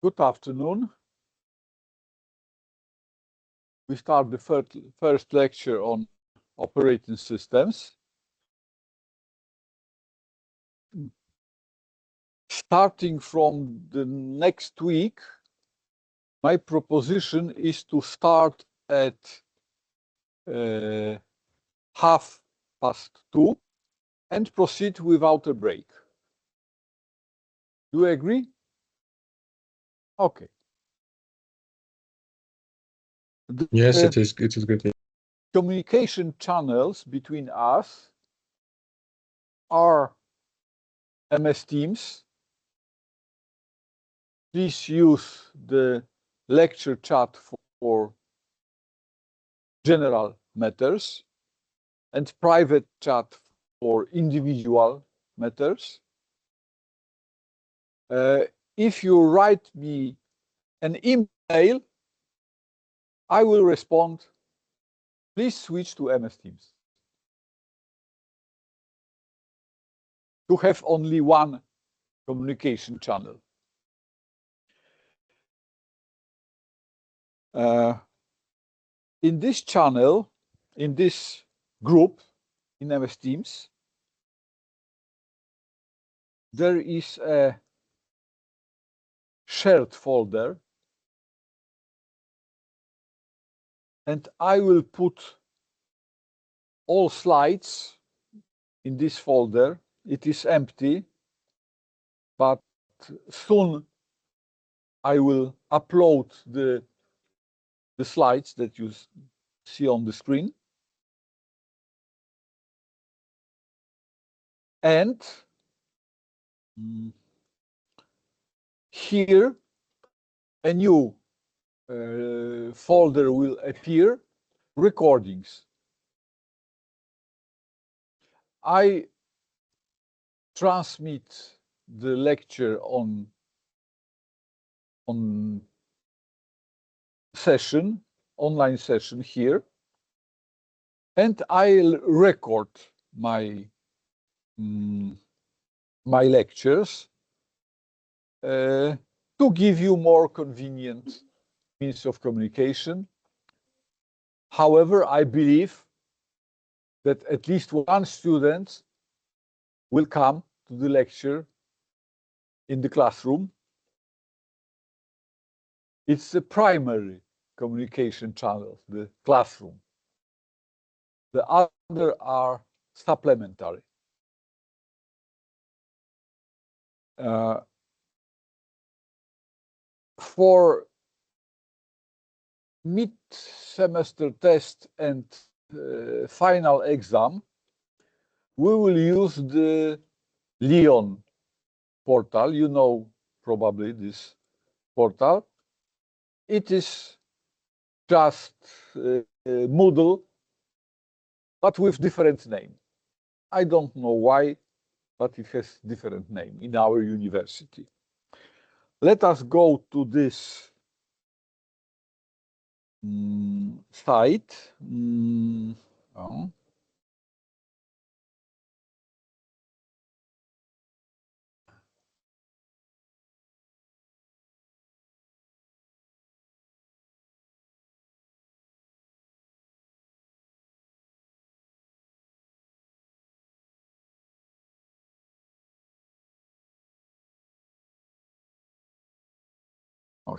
Good afternoon. We start the first lecture on operating systems. Starting from the next week, my proposition is to start at 2:30 and proceed without a break. Do you agree? Okay. Yes, it is good. Communication channels between us are MS Teams. Please use the lecture chat for general matters and private chat for individual matters. If you write me an email, I will respond. Please switch to MS Teams. To have only one communication channel. In this channel, in this group, in MS Teams, there is a shared folder, and I will put all slides in this folder. It is empty, but soon I will upload the slides that you see on the screen. And here a new folder will appear, recordings. I transmit the lecture on session, online session here, and I'll record my my lectures to give you more convenient means of communication. However, I believe that at least one student will come to the lecture in the classroom. It's the primary communication channel, the classroom. The other are supplementary. For mid-semester test and final exam, we will use the Leon portal. You know probably this portal. It is just Moodle, but with different name. I don't know why, but it has different name in our university. Let us go to this site. Oh.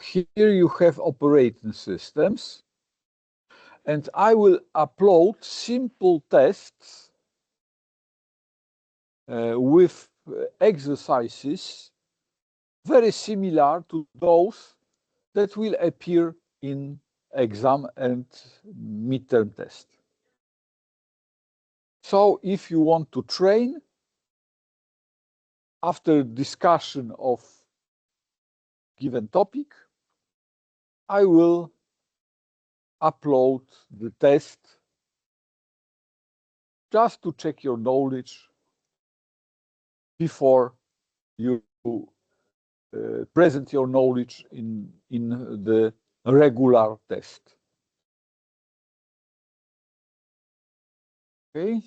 Here you have operating systems, and I will upload simple tests with exercises very similar to those that will appear in exam and midterm test. So if you want to train, after discussion of given topic, I will upload the test just to check your knowledge before you present your knowledge in the regular test. Okay.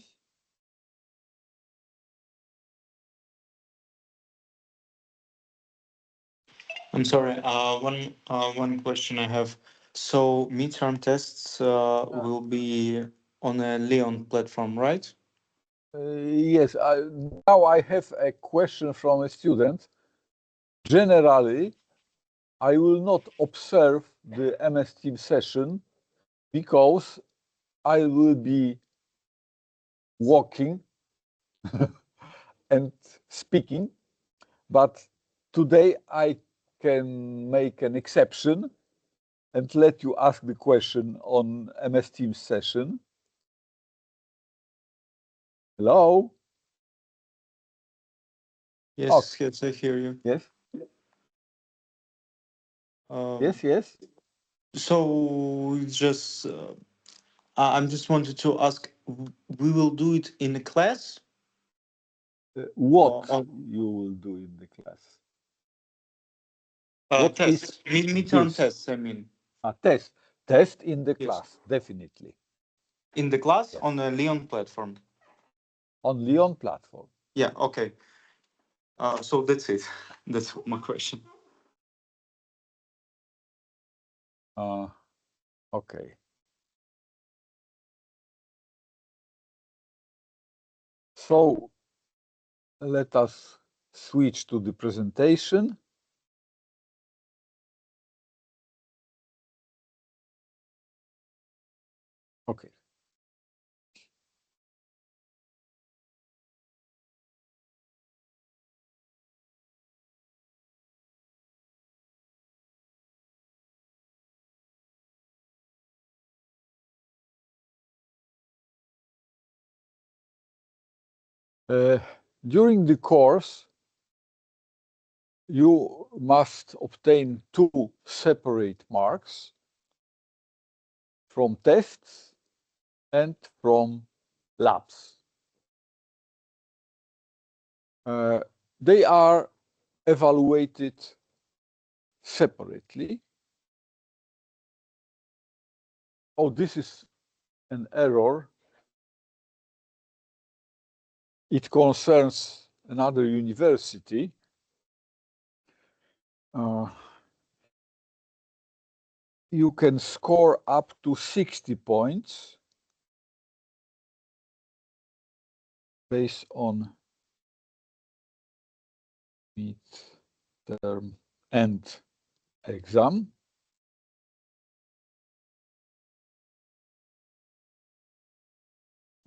I'm sorry. One question I have. So midterm tests will be on a Leon platform, right? Yes, now I have a question from a student. Generally, I will not observe the MS Teams session because I will be walking and speaking, but today I can make an exception and let you ask the question on MS Teams session. Hello? Yes, Okay. yes, I hear you. Yes, Uh, yes. So just I'm just wanted to ask, we will do it in a class What or you will do in the class? on What is tests, midterm this? tests, I mean. A test. Test in the Yes. class, definitely. In the class Yes. on a Leon platform. On Leon platform. Yeah, okay. So that's it. That's my question. Okay. So let us switch to the presentation. Okay. During the course, you must obtain 2 separate marks from tests and from labs. They are evaluated separately. Oh, this is an error. It concerns another university. You can score up to 60 points based on midterm and exam.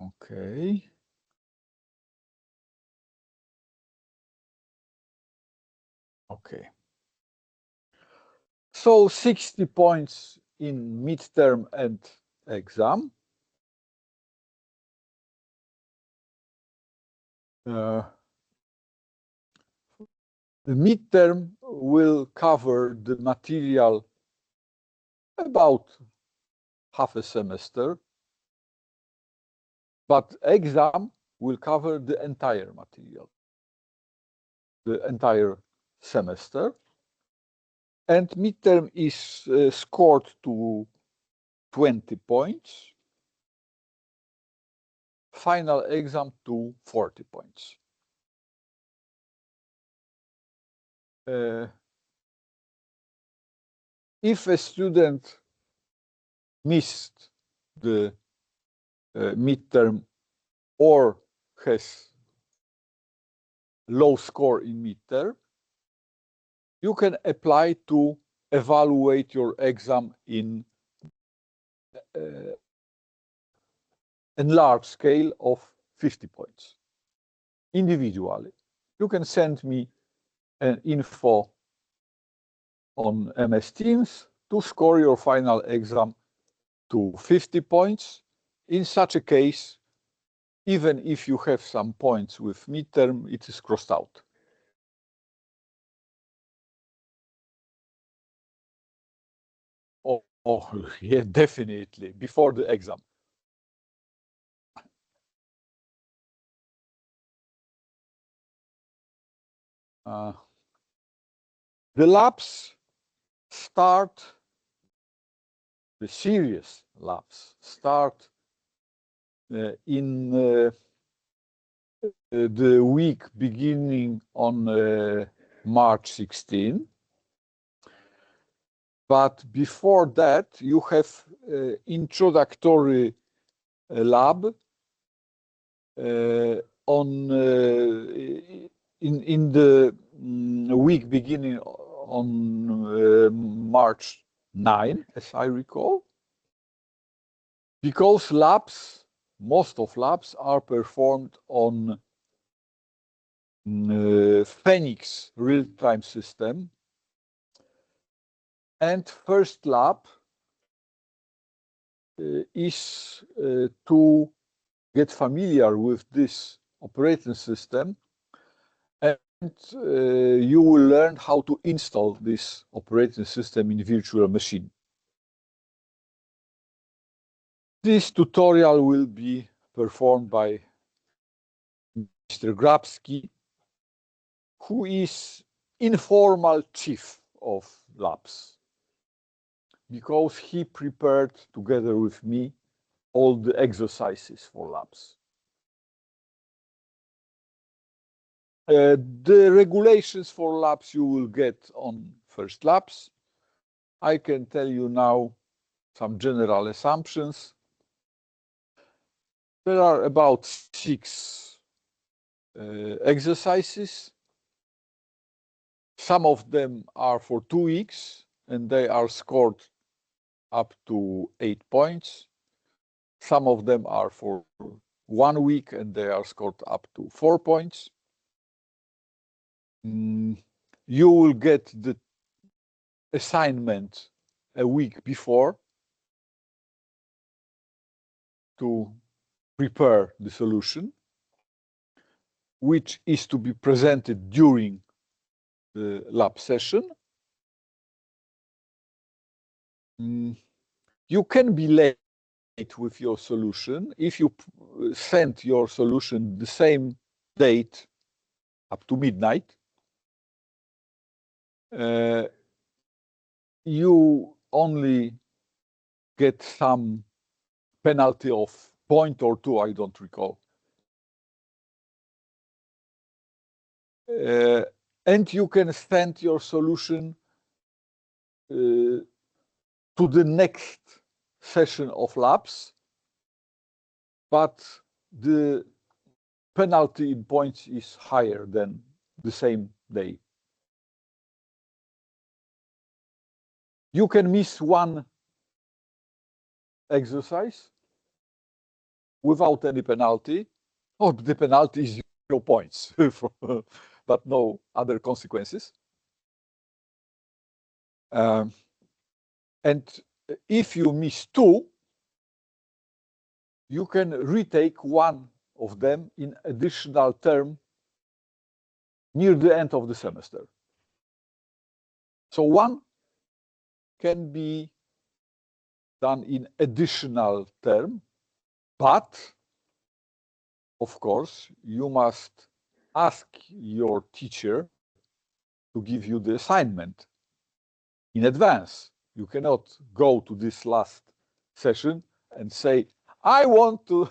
Okay. Okay. So 60 points in midterm and exam. The midterm will cover the material about half a semester, but exam will cover the entire material, the entire semester. And midterm is scored to 20 points, final exam to 40 points. If a student missed the midterm or has low score in midterm, you can apply to evaluate your exam in a large scale of 50 points individually. You can send me an info on MS Teams to score your final exam to 50 points. In such a case, even if you have some points with midterm, it is crossed out. Oh, yeah, definitely, before the exam. The labs start, the serious labs start in the week beginning on March 16. But before that, you have introductory lab in the week beginning on March 9, as I recall, because most of labs are performed on Phoenix real-time system, and first lab is to get familiar with this operating system, and you will learn how to install this operating system in virtual machine. This tutorial will be performed by Mr. Grabski, who is informal chief of labs, because he prepared together with me all the exercises for labs. The regulations for labs you will get on first labs. I can tell you now some general assumptions. There are about 6 exercises. Some of them are for 2 weeks, and they are scored up to 8 points. Some of them are for 1 week, and they are scored up to 4 points. You will get the assignment a week before to prepare the solution, which is to be presented during the lab session. You can be late with your solution if you send your solution the same date up to midnight. You only get some penalty of point or 2, I don't recall. And you can send your solution to the next session of labs, but the penalty in points is higher than the same day. You can miss 1 exercise without any penalty. Oh, the penalty is 0 points, but no other consequences. And if you miss 2, you can retake 1 of them in additional term near the end of the semester. So 1 can be done in additional term, but of course you must ask your teacher to give you the assignment in advance. You cannot go to this last session and say, I want to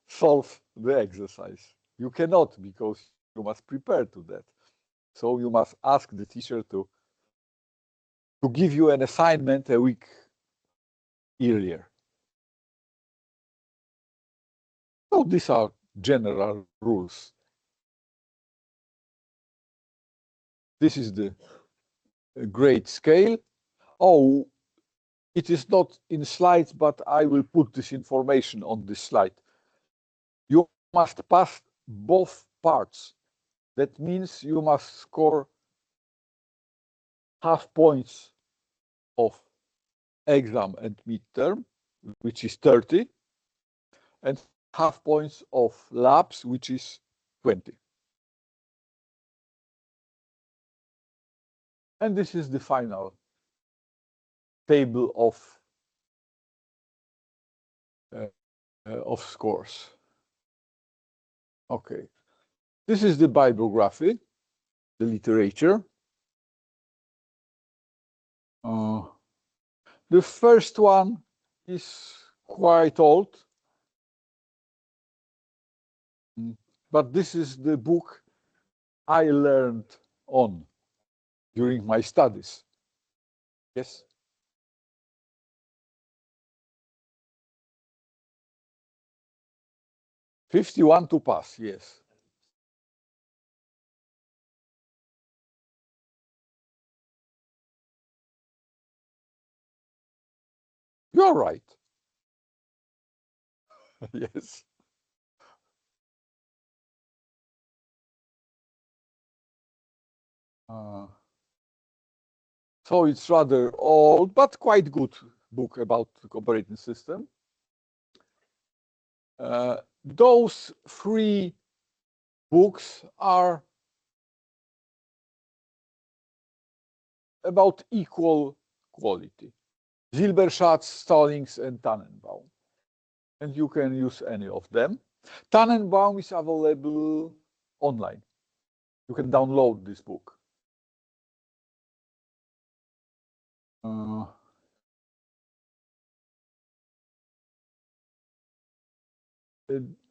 solve the exercise. You cannot, because you must prepare to that. So you must ask the teacher to give you an assignment a week earlier. So these are general rules. This is the grade scale. Oh, it is not in slides, but I will put this information on this slide. You must pass both parts. That means you must score half points of exam and midterm, which is 30, and half points of labs, which is 20. And this is the final table of scores. Okay, this is the bibliography, the literature. The first one is quite old, but this is the book I learned on during my studies. Yes. $51 to pass, yes. You're right. Yes. So it's rather old, but quite good book about the operating system. Those three books are about equal quality. Silberschatz, Stallings, and Tannenbaum. And you can use any of them. Tannenbaum is available online. You can download this book.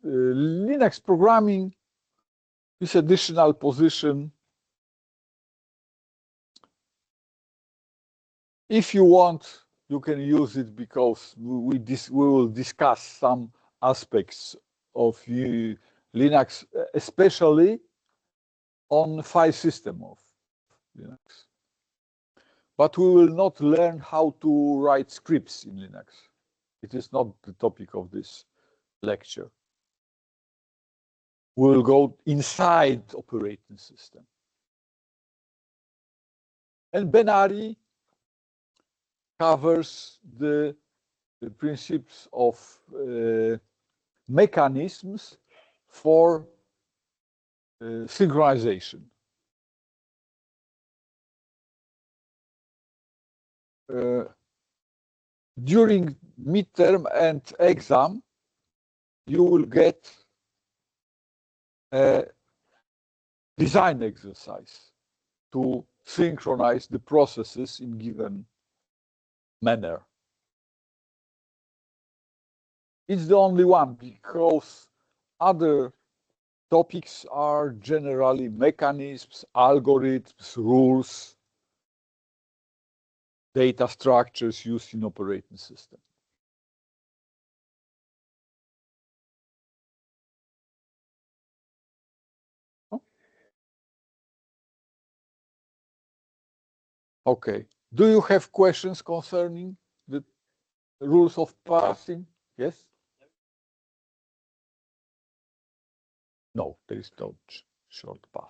Linux programming is additional position. If you want, you can use it because we will discuss some aspects of Linux, especially on file system of Linux. But we will not learn how to write scripts in Linux. It is not the topic of this lecture. We will go inside operating system. And Ben-Ari covers the principles of mechanisms for synchronization. During midterm and exam, you will get a design exercise to synchronize the processes in given manner. It's the only one because other topics are generally mechanisms, algorithms, rules, data structures used in operating system. Okay. Do you have questions concerning the rules of parsing? Yes? No, there is no short path.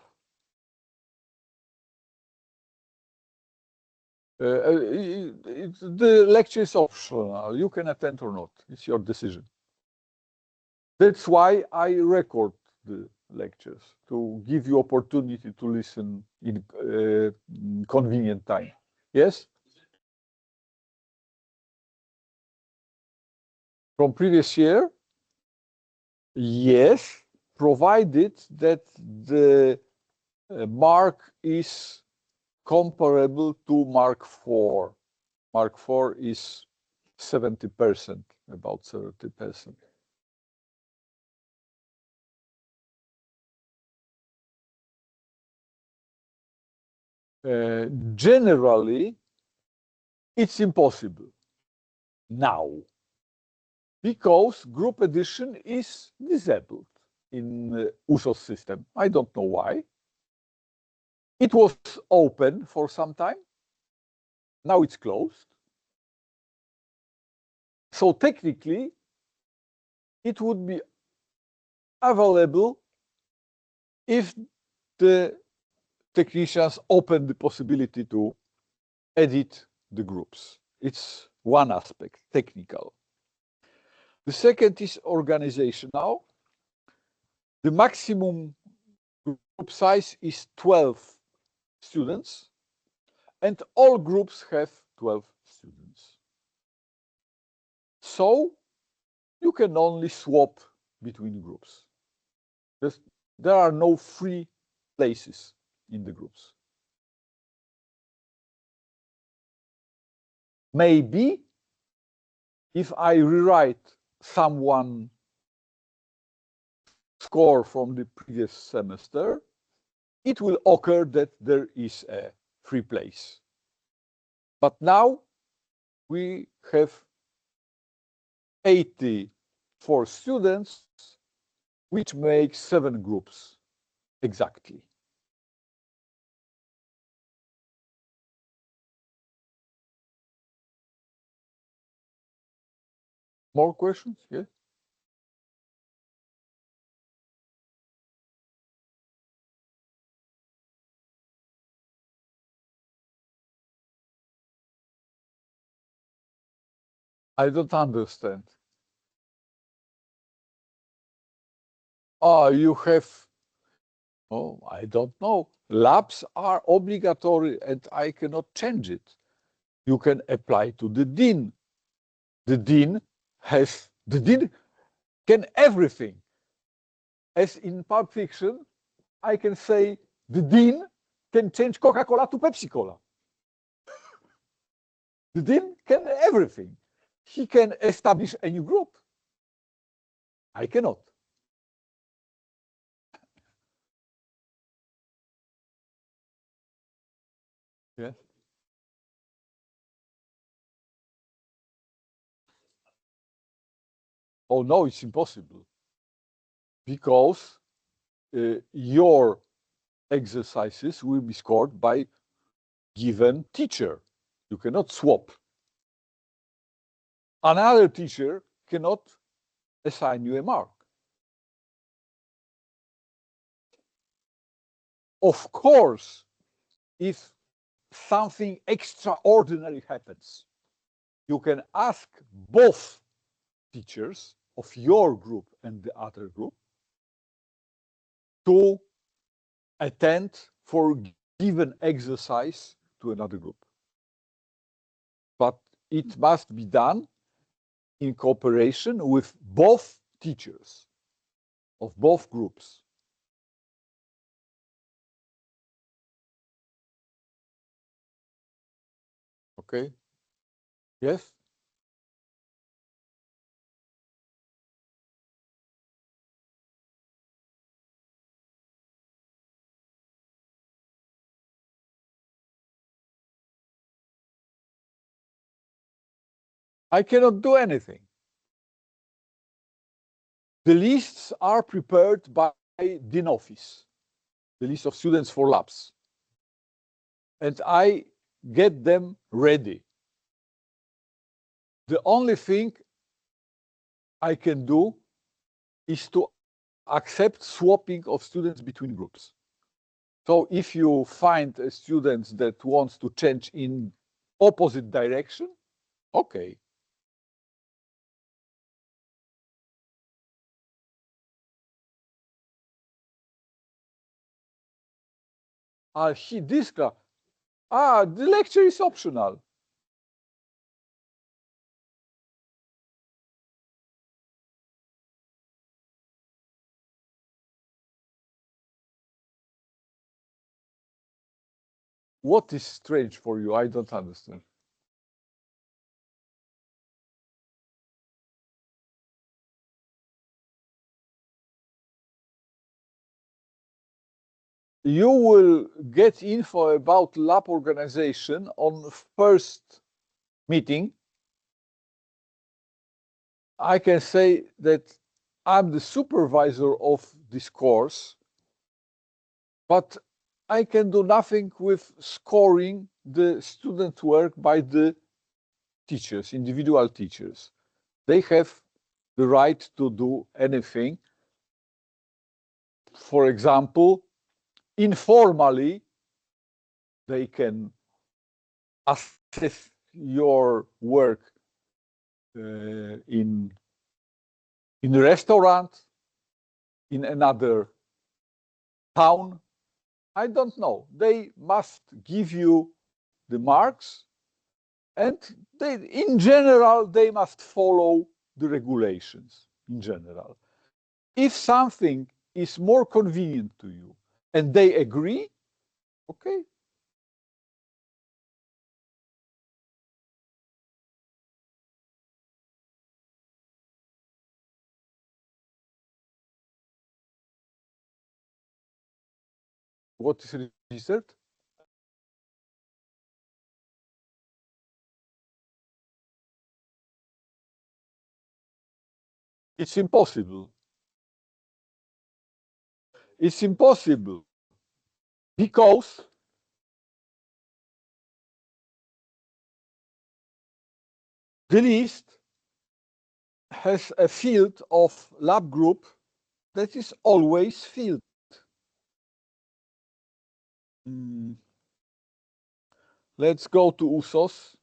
The lecture is optional. You can attend or not. It's your decision. That's why I record the lectures, to give you opportunity to listen in convenient time. Yes? From previous year? Yes, provided that the mark is comparable to Mark IV. Mark IV is 70%, about 30%. Generally, it's impossible now because group addition is disabled in USOS system. I don't know why. It was open for some time. Now it's closed. So technically, it would be available if the technicians open the possibility to edit the groups. It's one aspect, technical. The second is organizational. The maximum group size is 12 students, and all groups have 12 students. So you can only swap between groups. There are no free places in the groups. Maybe if I rewrite someone score from the previous semester, it will occur that there is a free place. But now we have 84 students, which makes 7 groups exactly. More questions? Yes. I don't understand. Oh, you have, oh, I don't know. Labs are obligatory and I cannot change it. You can apply to the dean. The dean can everything. As in Pulp Fiction, I can say the dean can change Coca-Cola to Pepsi-Cola. The dean can everything. He can establish a new group. I cannot. Yes. Oh no, it's impossible because your exercises will be scored by given teacher. You cannot swap. Another teacher cannot assign you a mark. Of course, if something extraordinary happens, you can ask both teachers of your group and the other group to attend for given exercise to another group. But it must be done in cooperation with both teachers of both groups. Okay? Yes? I cannot do anything. The lists are prepared by dean office, the list of students for labs. And I get them ready. The only thing I can do is to accept swapping of students between groups. So if you find a student that wants to change in opposite direction, okay. The lecture is optional. What is strange for you? I don't understand. You will get info about lab organization on first meeting. I can say that I'm the supervisor of this course, but I can do nothing with scoring the student work by the teachers, individual teachers. They have the right to do anything. For example, informally, they can assess your work in a restaurant, in another town. I don't know. They must give you the marks, and in general, they must follow the regulations in general. If something is more convenient to you and they agree, okay. What is registered? It's impossible. It's impossible because the list has a field of lab group that is always filled. Let's go to USOS.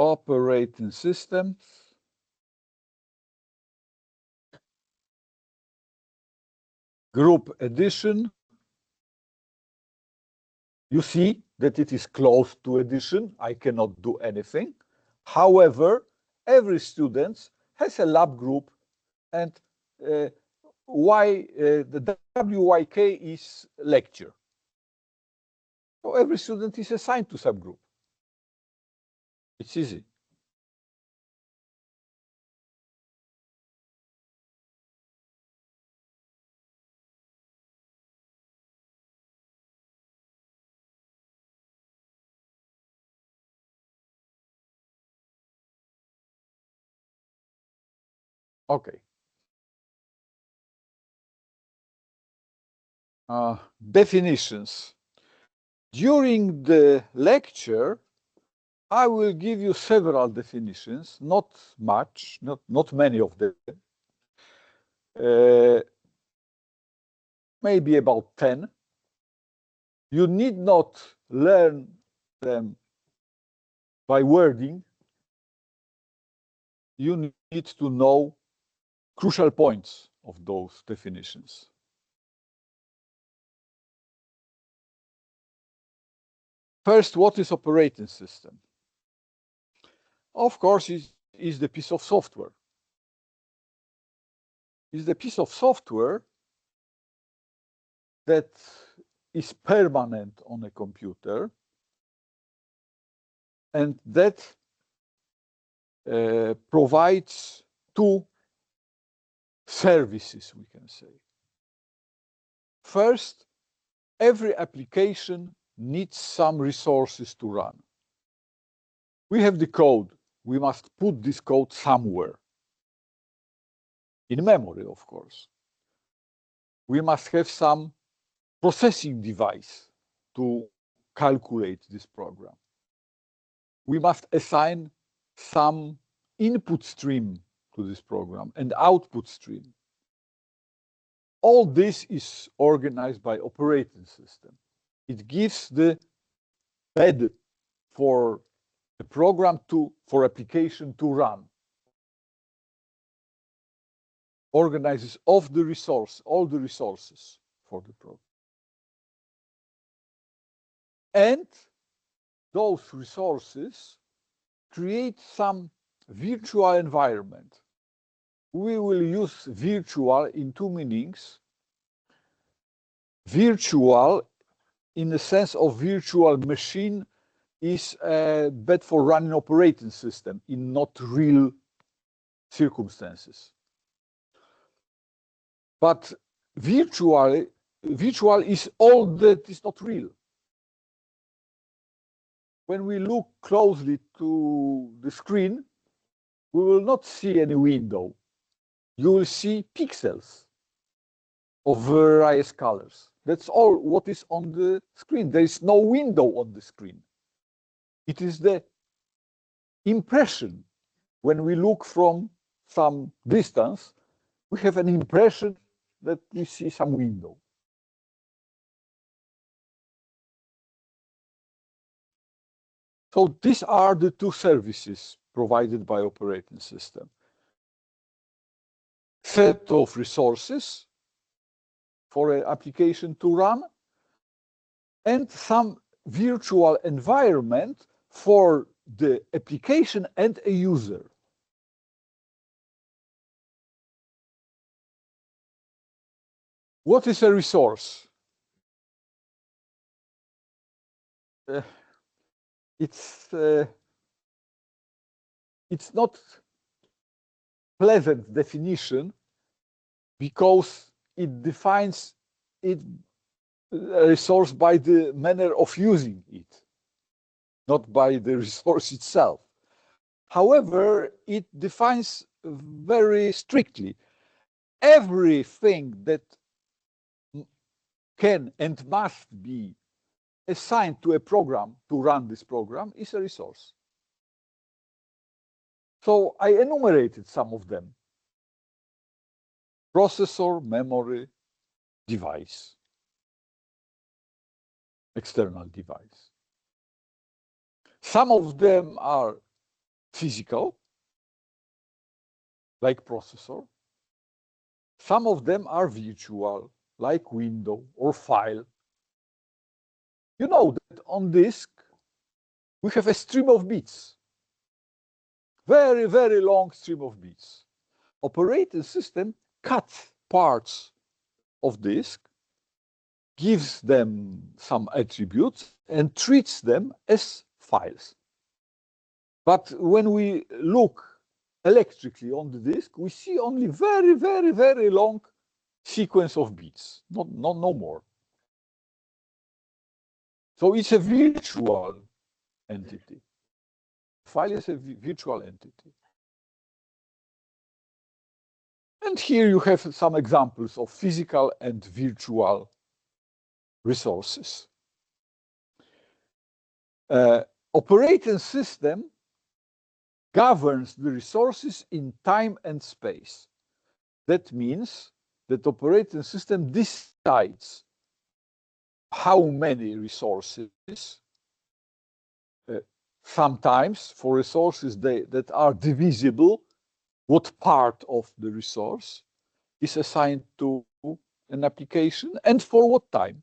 Operating systems. Group addition. You see that it is close to addition. I cannot do anything. However, every student has a lab group, and the WYK is lecture. So every student is assigned to subgroup. It's easy. Okay. Definitions. During the lecture, I will give you several definitions, not much, not many of them. Maybe about 10. You need not learn them by wording. You need to know crucial points of those definitions. First, what is operating system? Of course, it is the piece of software. It's the piece of software that is permanent on a computer and that provides two services, we can say. First, every application needs some resources to run. We have the code. We must put this code somewhere. In memory, of course. We must have some processing device to calculate this program. We must assign some input stream to this program and output stream. All this is organized by operating system. It gives the bed for the program for application to run. Organizes all the resources for the program. And those resources create some virtual environment. We will use virtual in two meanings. Virtual, in the sense of virtual machine, is a bed for running operating system in not real circumstances. But virtual is all that is not real. When we look closely to the screen, we will not see any window. You will see pixels of various colors. That's all what is on the screen. There is no window on the screen. It is the impression. When we look from some distance, we have an impression that we see some window. So these are the two services provided by operating system. Set of resources for an application to run, and some virtual environment for the application and a user. What is a resource? It's not pleasant definition because it defines it a resource by the manner of using it, not by the resource itself. However, it defines very strictly everything that can and must be assigned to a program to run this program is a resource. So I enumerated some of them: processor, memory, device, external device. Some of them are physical, like processor. Some of them are virtual, like window or file. You know that on disk, we have a stream of bits, very, very long stream of bits. Operating system cuts parts of disk, gives them some attributes, and treats them as files. But when we look electrically on the disk, we see only very, very, very long sequence of bits, no more. So it's a virtual entity. File is a virtual entity. And here you have some examples of physical and virtual resources. Operating system governs the resources in time and space. That means that operating system decides how many resources, sometimes for resources that are divisible, what part of the resource is assigned to an application and for what time.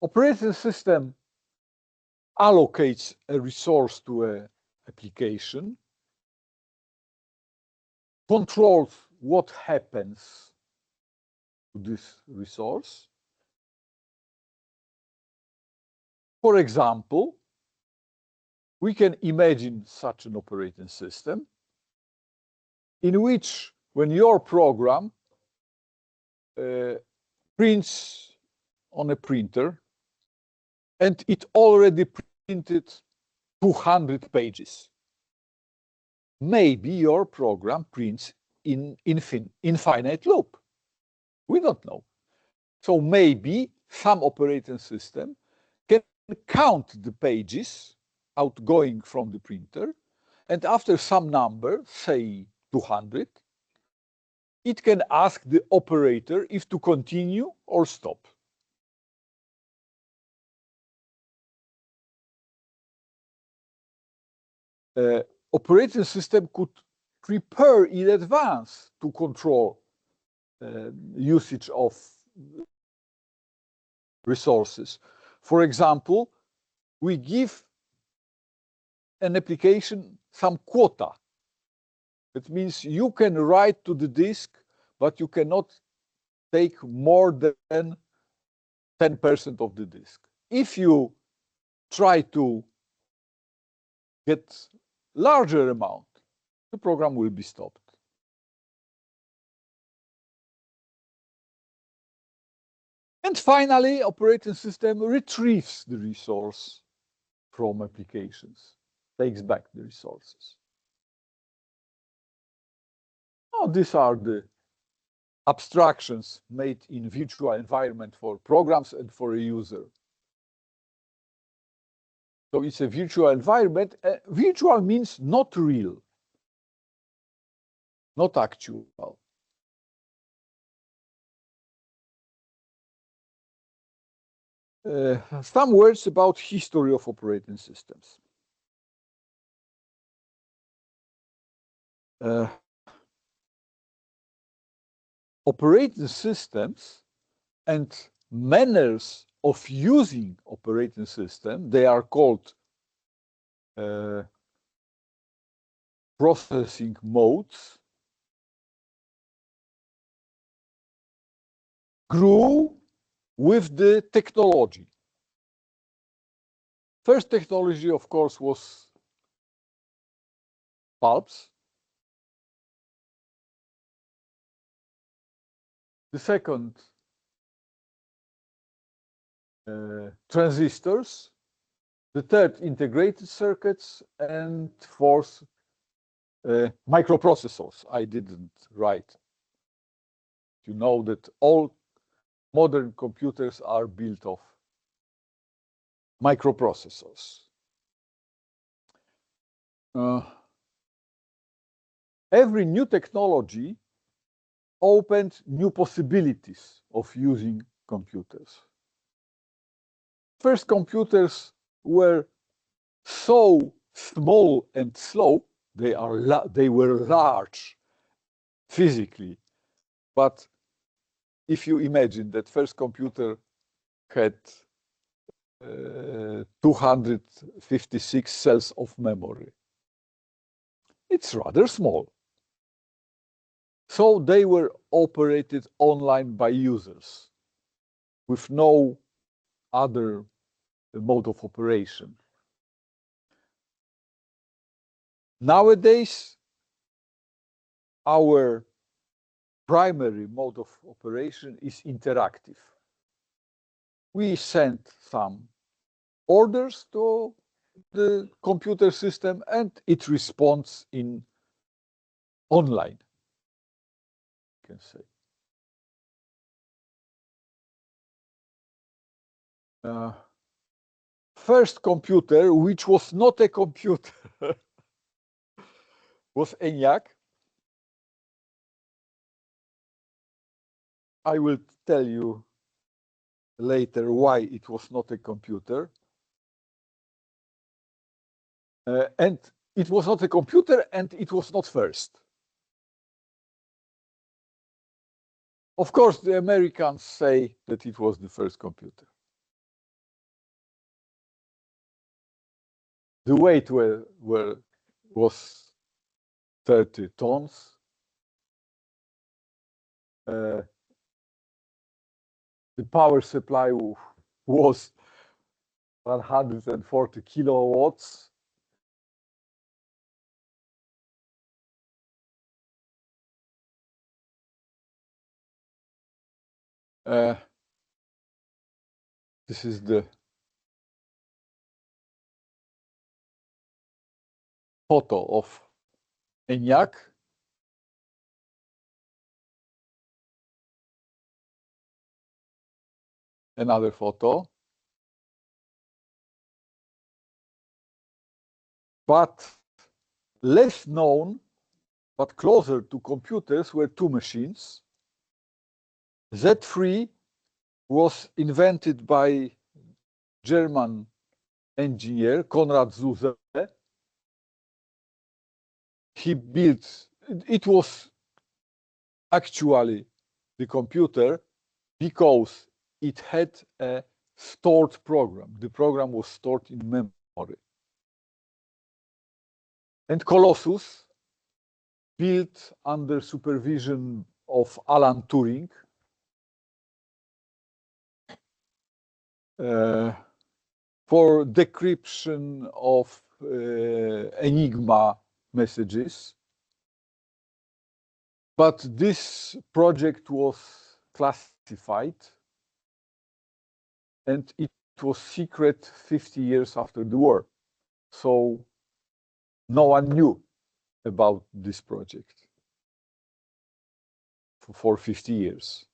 Operating system allocates a resource to an application, controls what happens to this resource. For example, we can imagine such an operating system in which, when your program prints on a printer and it already printed 200 pages, maybe your program prints in infinite loop. We don't know. So maybe some operating system can count the pages outgoing from the printer, and after some number, say 200, it can ask the operator if to continue or stop. Operating system could prepare in advance to control usage of resources. For example, we give an application some quota. That means you can write to the disk, but you cannot take more than 10% of the disk. If you try to get larger amount, the program will be stopped. And finally, operating system retrieves the resource from applications, takes back the resources. Now, these are the abstractions made in virtual environment for programs and for a user. So it's a virtual environment. Virtual means not real, not actual. Some words about history of operating systems. Operating systems and manners of using operating system, they are called processing modes, grew with the technology. First technology, of course, was bulbs. The second, transistors. The third, integrated circuits. And fourth, microprocessors. I didn't write. You know that all modern computers are built of microprocessors. Every new technology opened new possibilities of using computers. First, computers were so small and slow. They were large physically, but if you imagine that first computer had 256 cells of memory, it's rather small. So they were operated online by users with no other mode of operation. Nowadays, our primary mode of operation is interactive. We send some orders to the computer system and it responds in online, you can say. First computer, which was not a computer, was ENIAC. I will tell you later why it was not a computer. And it was not a computer and it was not first. Of course, the Americans say that it was the first computer. The weight was 30 tons. The power supply was 140 kilowatts. This is the photo of ENIAC. Another photo. But less known, but closer to computers, were two machines. Z3 was invented by German engineer Konrad Zuse. He built, it was actually the computer because it had a stored program. The program was stored in memory. And Colossus, built under supervision of Alan Turing, for decryption of Enigma messages. But this project was classified and it was secret 50 years after the war. So no one knew about this project for 50 years.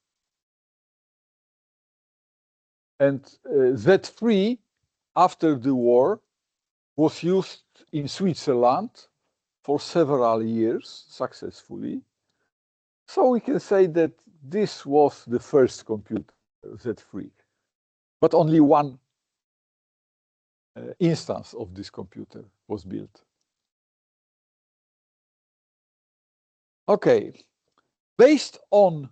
And Z3, after the war, was used in Switzerland for several years successfully. So we can say that this was the first computer, Z3. But only one instance of this computer was built. Okay, based on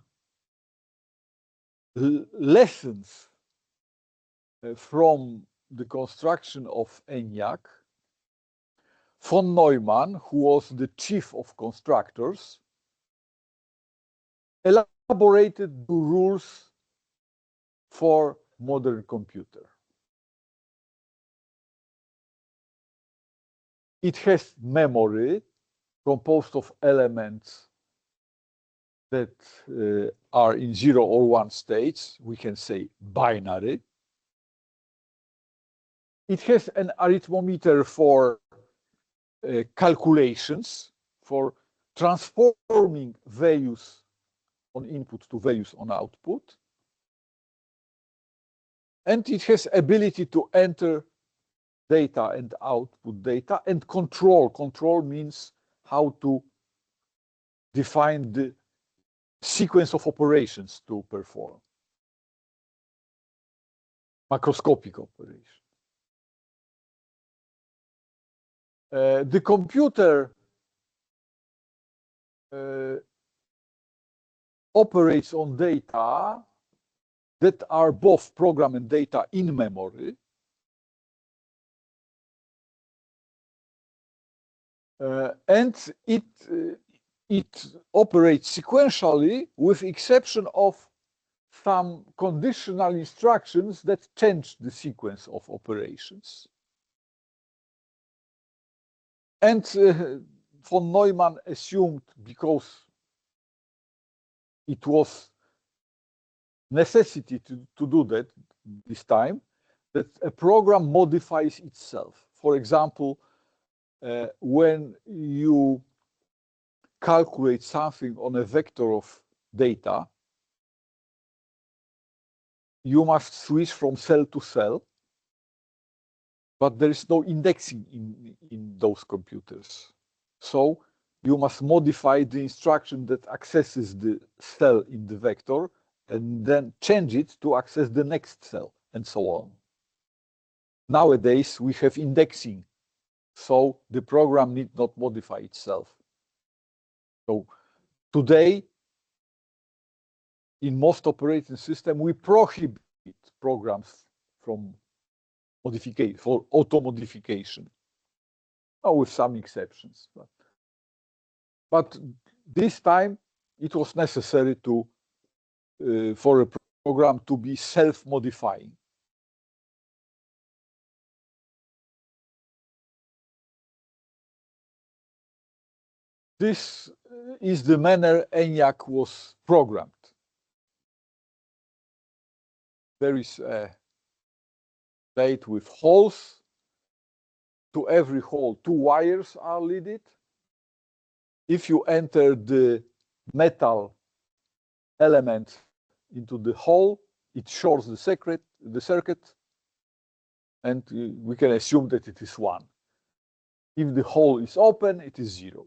lessons from the construction of ENIAC, von Neumann, who was the chief of constructors, elaborated the rules for modern computer. It has memory composed of elements that are in 0 or 1 states. We can say binary. It has an arithmometer for calculations, for transforming values on input to values on output. And it has ability to enter data and output data and control. Control means how to define the sequence of operations to perform. Macroscopic operation. The computer operates on data that are both program and data in memory. And it operates sequentially with exception of some conditional instructions that change the sequence of operations. And von Neumann assumed, because it was necessity to do that this time, that a program modifies itself. For example, when you calculate something on a vector of data, you must switch from cell to cell, but there is no indexing in those computers. So you must modify the instruction that accesses the cell in the vector and then change it to access the next cell, and so on. Nowadays, we have indexing, so the program need not modify itself. So today, in most operating systems, we prohibit programs from modification, for auto-modification, with some exceptions. But this time, it was necessary to for a program to be self-modifying. This is the manner ENIAC was programmed. There is a plate with holes. To every hole, 2 wires are leaded. If you enter the metal element into the hole, it shorts the circuit, and we can assume that it is 1. If the hole is open, it is 0.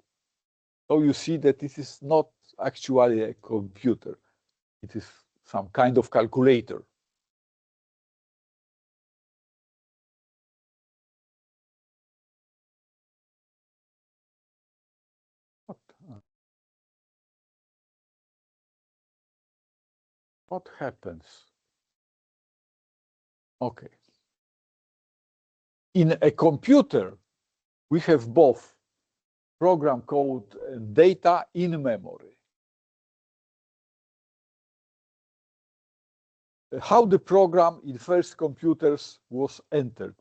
So you see that this is not actually a computer. It is some kind of calculator. What happens? Okay. In a computer, we have both program code and data in memory. How the program in first computers was entered,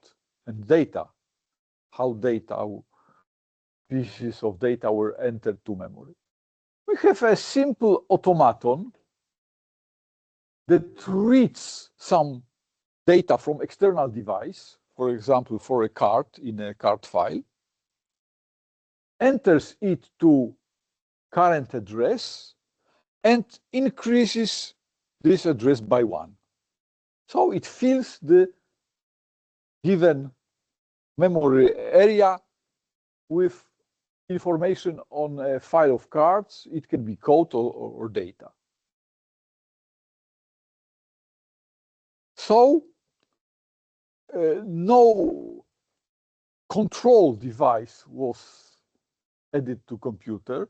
and data, how pieces of data were entered to memory. We have a simple automaton that reads some data from external device, for example, for a card in a card file, enters it to current address, and increases this address by 1. So it fills the given memory area with information on a file of cards. It can be code or data. So no control device was added to computer.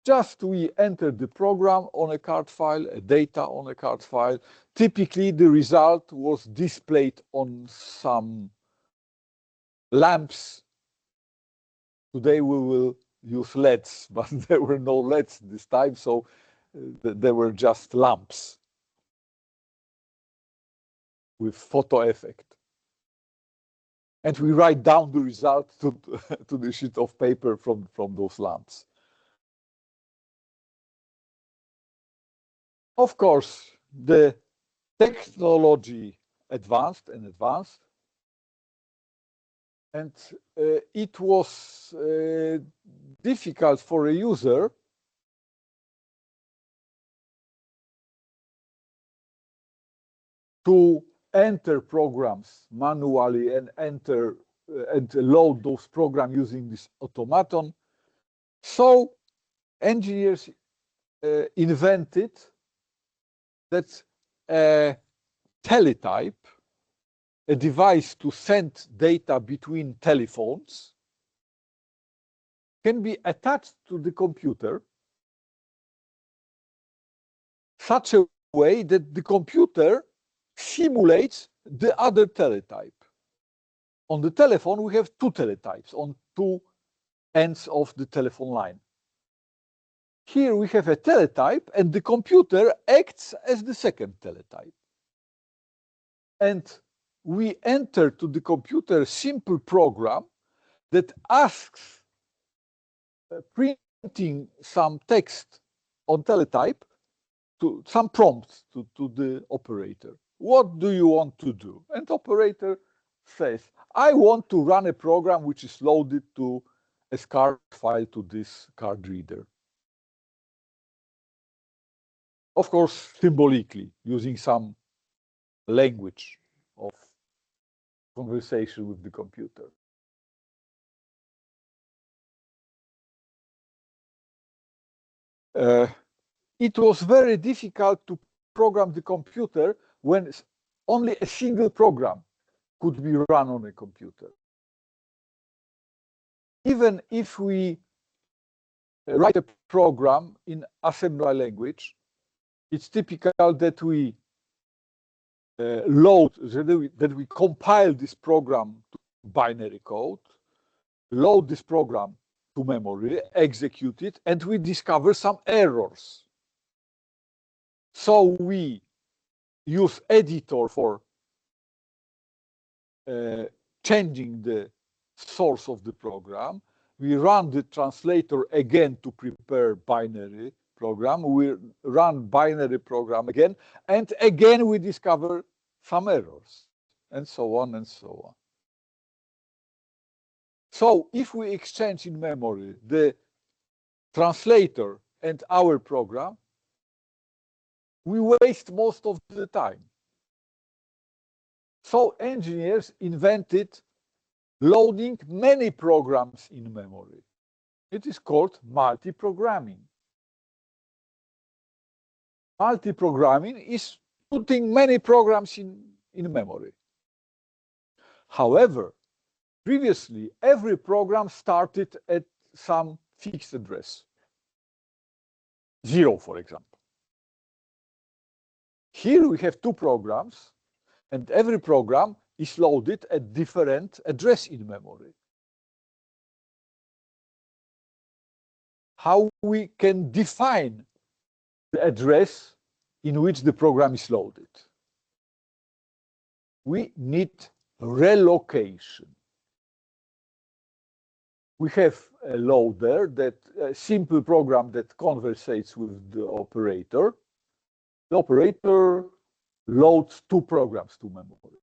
Just we enter the program on a card file, data on a card file. Typically, the result was displayed on some lamps. Today we will use LEDs, but there were no LEDs this time, so there were just lamps with photo effect. And we write down the result to the sheet of paper from those lamps. Of course, the technology advanced and advanced, and it was difficult for a user to enter programs manually and enter and load those programs using this automaton. So engineers invented that a teletype, a device to send data between telephones, can be attached to the computer such a way that the computer simulates the other teletype. On the telephone, we have two teletypes on two ends of the telephone line. Here we have a teletype, and the computer acts as the second teletype. And we enter to the computer a simple program that asks printing some text on teletype, to some prompts to the operator. What do you want to do? And operator says, I want to run a program which is loaded to a SCAR file to this card reader. Of course, symbolically, using some language of conversation with the computer. It was very difficult to program the computer when only a single program could be run on a computer. Even if we write a program in assembly language, it's typical that we that we compile this program to binary code, load this program to memory, execute it, and we discover some errors. So we use editor for changing the source of the program. We run the translator again to prepare binary program. We run binary program again, and again we discover some errors, and so on and so on. So if we exchange in memory the translator and our program, we waste most of the time. So engineers invented loading many programs in memory. It is called multi-programming. Multi-programming is putting many programs in memory. However, previously, every program started at some fixed address, 0, for example. Here we have two programs, and every program is loaded at different address in memory. How we can define the address in which the program is loaded? We need relocation. We have a loader, that a simple program that conversates with the operator. The operator loads two programs to memory.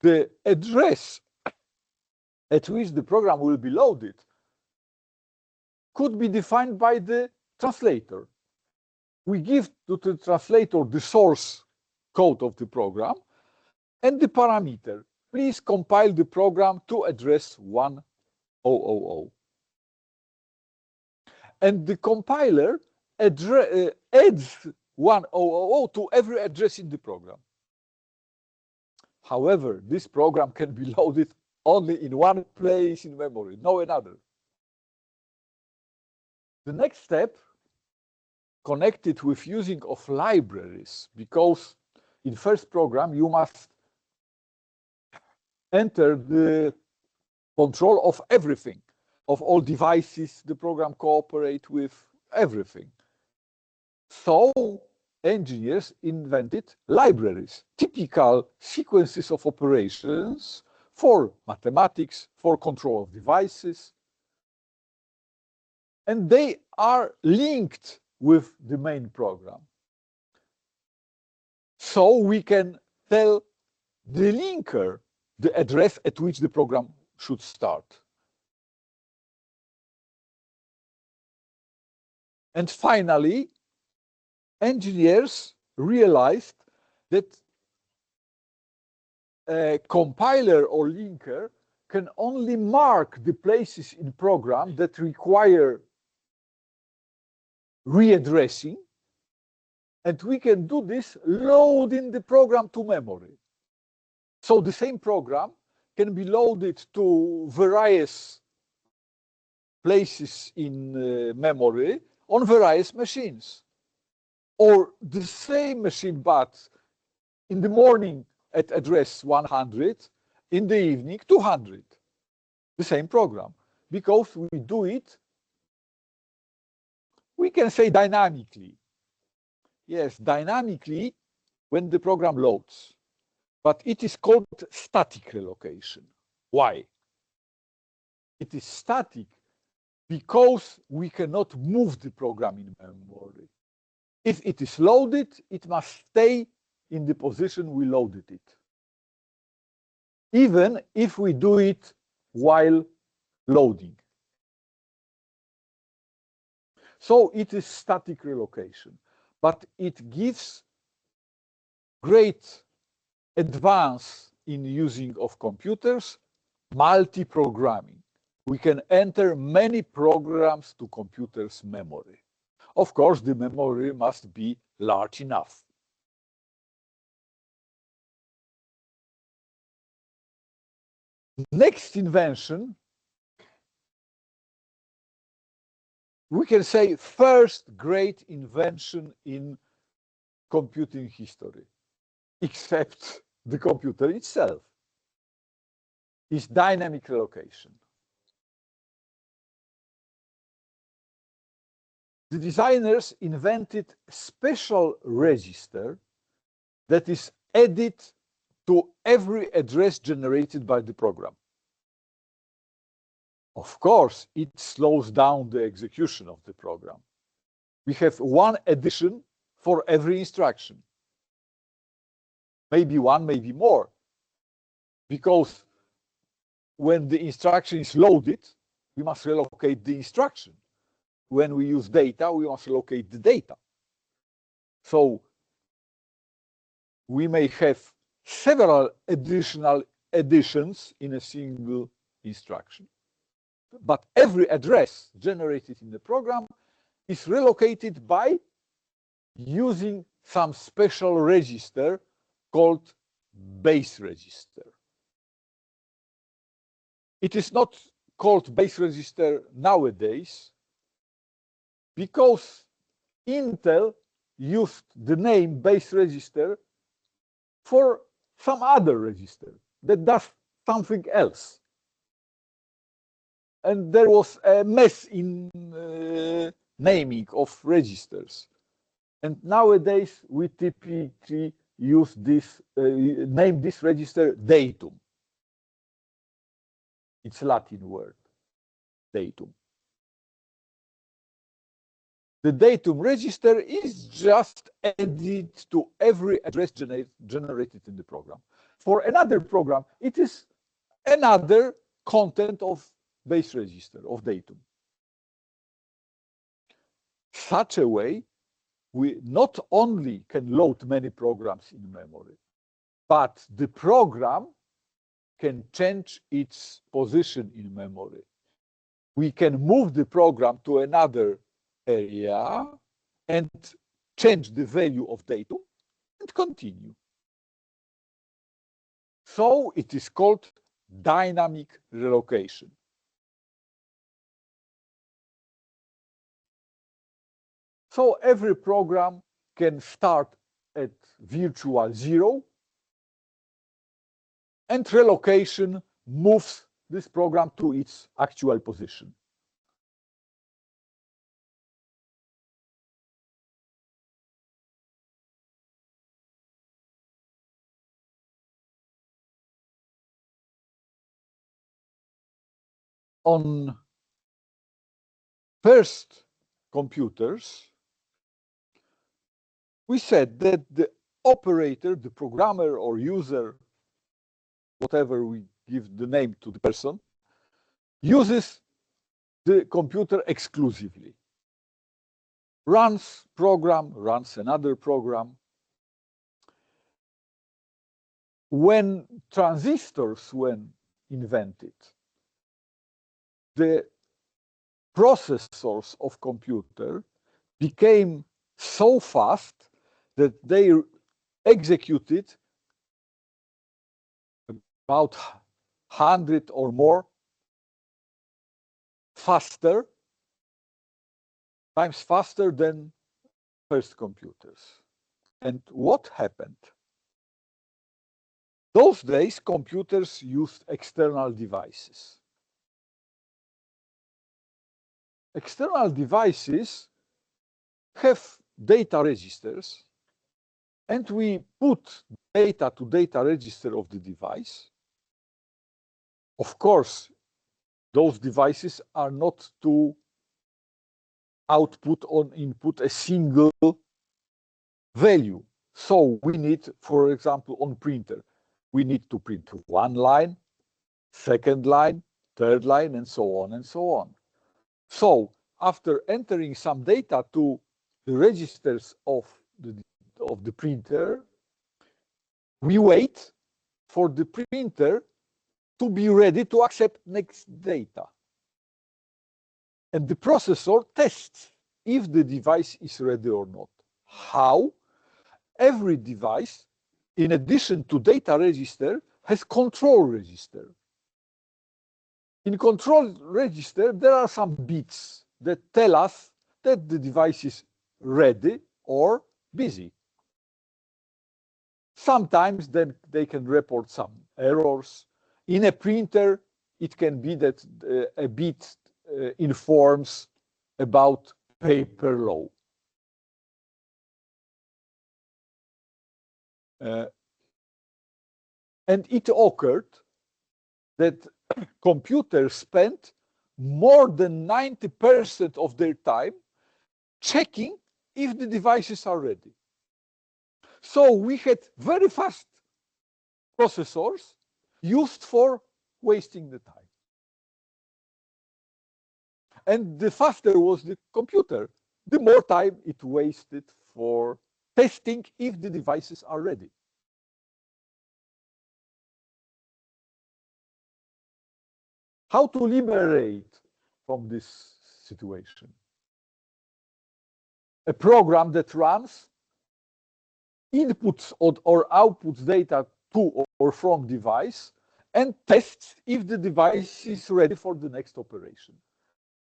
The address at which the program will be loaded could be defined by the translator. We give to the translator the source code of the program and the parameter. Please compile the program to address 1000. And the compiler adds 1000 to every address in the program. However, this program can be loaded only in one place in memory, no another. The next step connected with using of libraries, because in first program you must enter the control of everything, of all devices the program cooperate with, everything. So engineers invented libraries, typical sequences of operations for mathematics, for control of devices. And they are linked with the main program. So we can tell the linker the address at which the program should start. And finally, engineers realized that a compiler or linker can only mark the places in program that require readdressing, and we can do this loading the program to memory. So the same program can be loaded to various places in memory on various machines. Or the same machine, but in the morning at address 100, in the evening 200. The same program, because we do it, we can say dynamically. Yes, dynamically when the program loads. But it is called static relocation. Why? It is static because we cannot move the program in memory. If it is loaded, it must stay in the position we loaded it, even if we do it while loading. So it is static relocation, but it gives great advance in using of computers, multi-programming. We can enter many programs to computers' memory. Of course, the memory must be large enough. Next invention, we can say first great invention in computing history, except the computer itself, is dynamic relocation. The designers invented a special register that is added to every address generated by the program. Of course, it slows down the execution of the program. We have one addition for every instruction. Maybe one, maybe more. Because when the instruction is loaded, we must relocate the instruction. When we use data, we must relocate the data. So we may have several additional additions in a single instruction. But every address generated in the program is relocated by using some special register called base register. It is not called base register nowadays because Intel used the name base register for some other register that does something else. And there was a mess in naming of registers. And nowadays we typically use this, name this register datum. It's a Latin word, datum. The datum register is just added to every address generated in the program. For another program, it is another content of base register, of datum. Such a way, we not only can load many programs in memory, but the program can change its position in memory. We can move the program to another area and change the value of datum and continue. So it is called dynamic relocation. So every program can start at virtual 0, and relocation moves this program to its actual position. On first computers, we said that the operator, the programmer or user, whatever we give the name to the person, uses the computer exclusively. Runs program, runs another program. When transistors were invented, the processors of computer became so fast that they executed about 100 or more times faster than first computers. And what happened? Those days, computers used external devices. External devices have data registers, and we put data to data register of the device. Of course, those devices are not to output or input a single value. So we need, for example, on printer, we need to print one line, second line, third line, and so on and so on. So after entering some data to the registers of the printer, we wait for the printer to be ready to accept next data. And the processor tests if the device is ready or not. How? Every device, in addition to data register, has control register. In control register, there are some bits that tell us that the device is ready or busy. Sometimes then they can report some errors. In a printer, it can be that a bit informs about paper law. And it occurred that computers spent more than 90% of their time checking if the devices are ready. So we had very fast processors used for wasting the time. And the faster was the computer, the more time it wasted for testing if the devices are ready. How to liberate from this situation? A program that runs, inputs or outputs data to or from device, and tests if the device is ready for the next operation.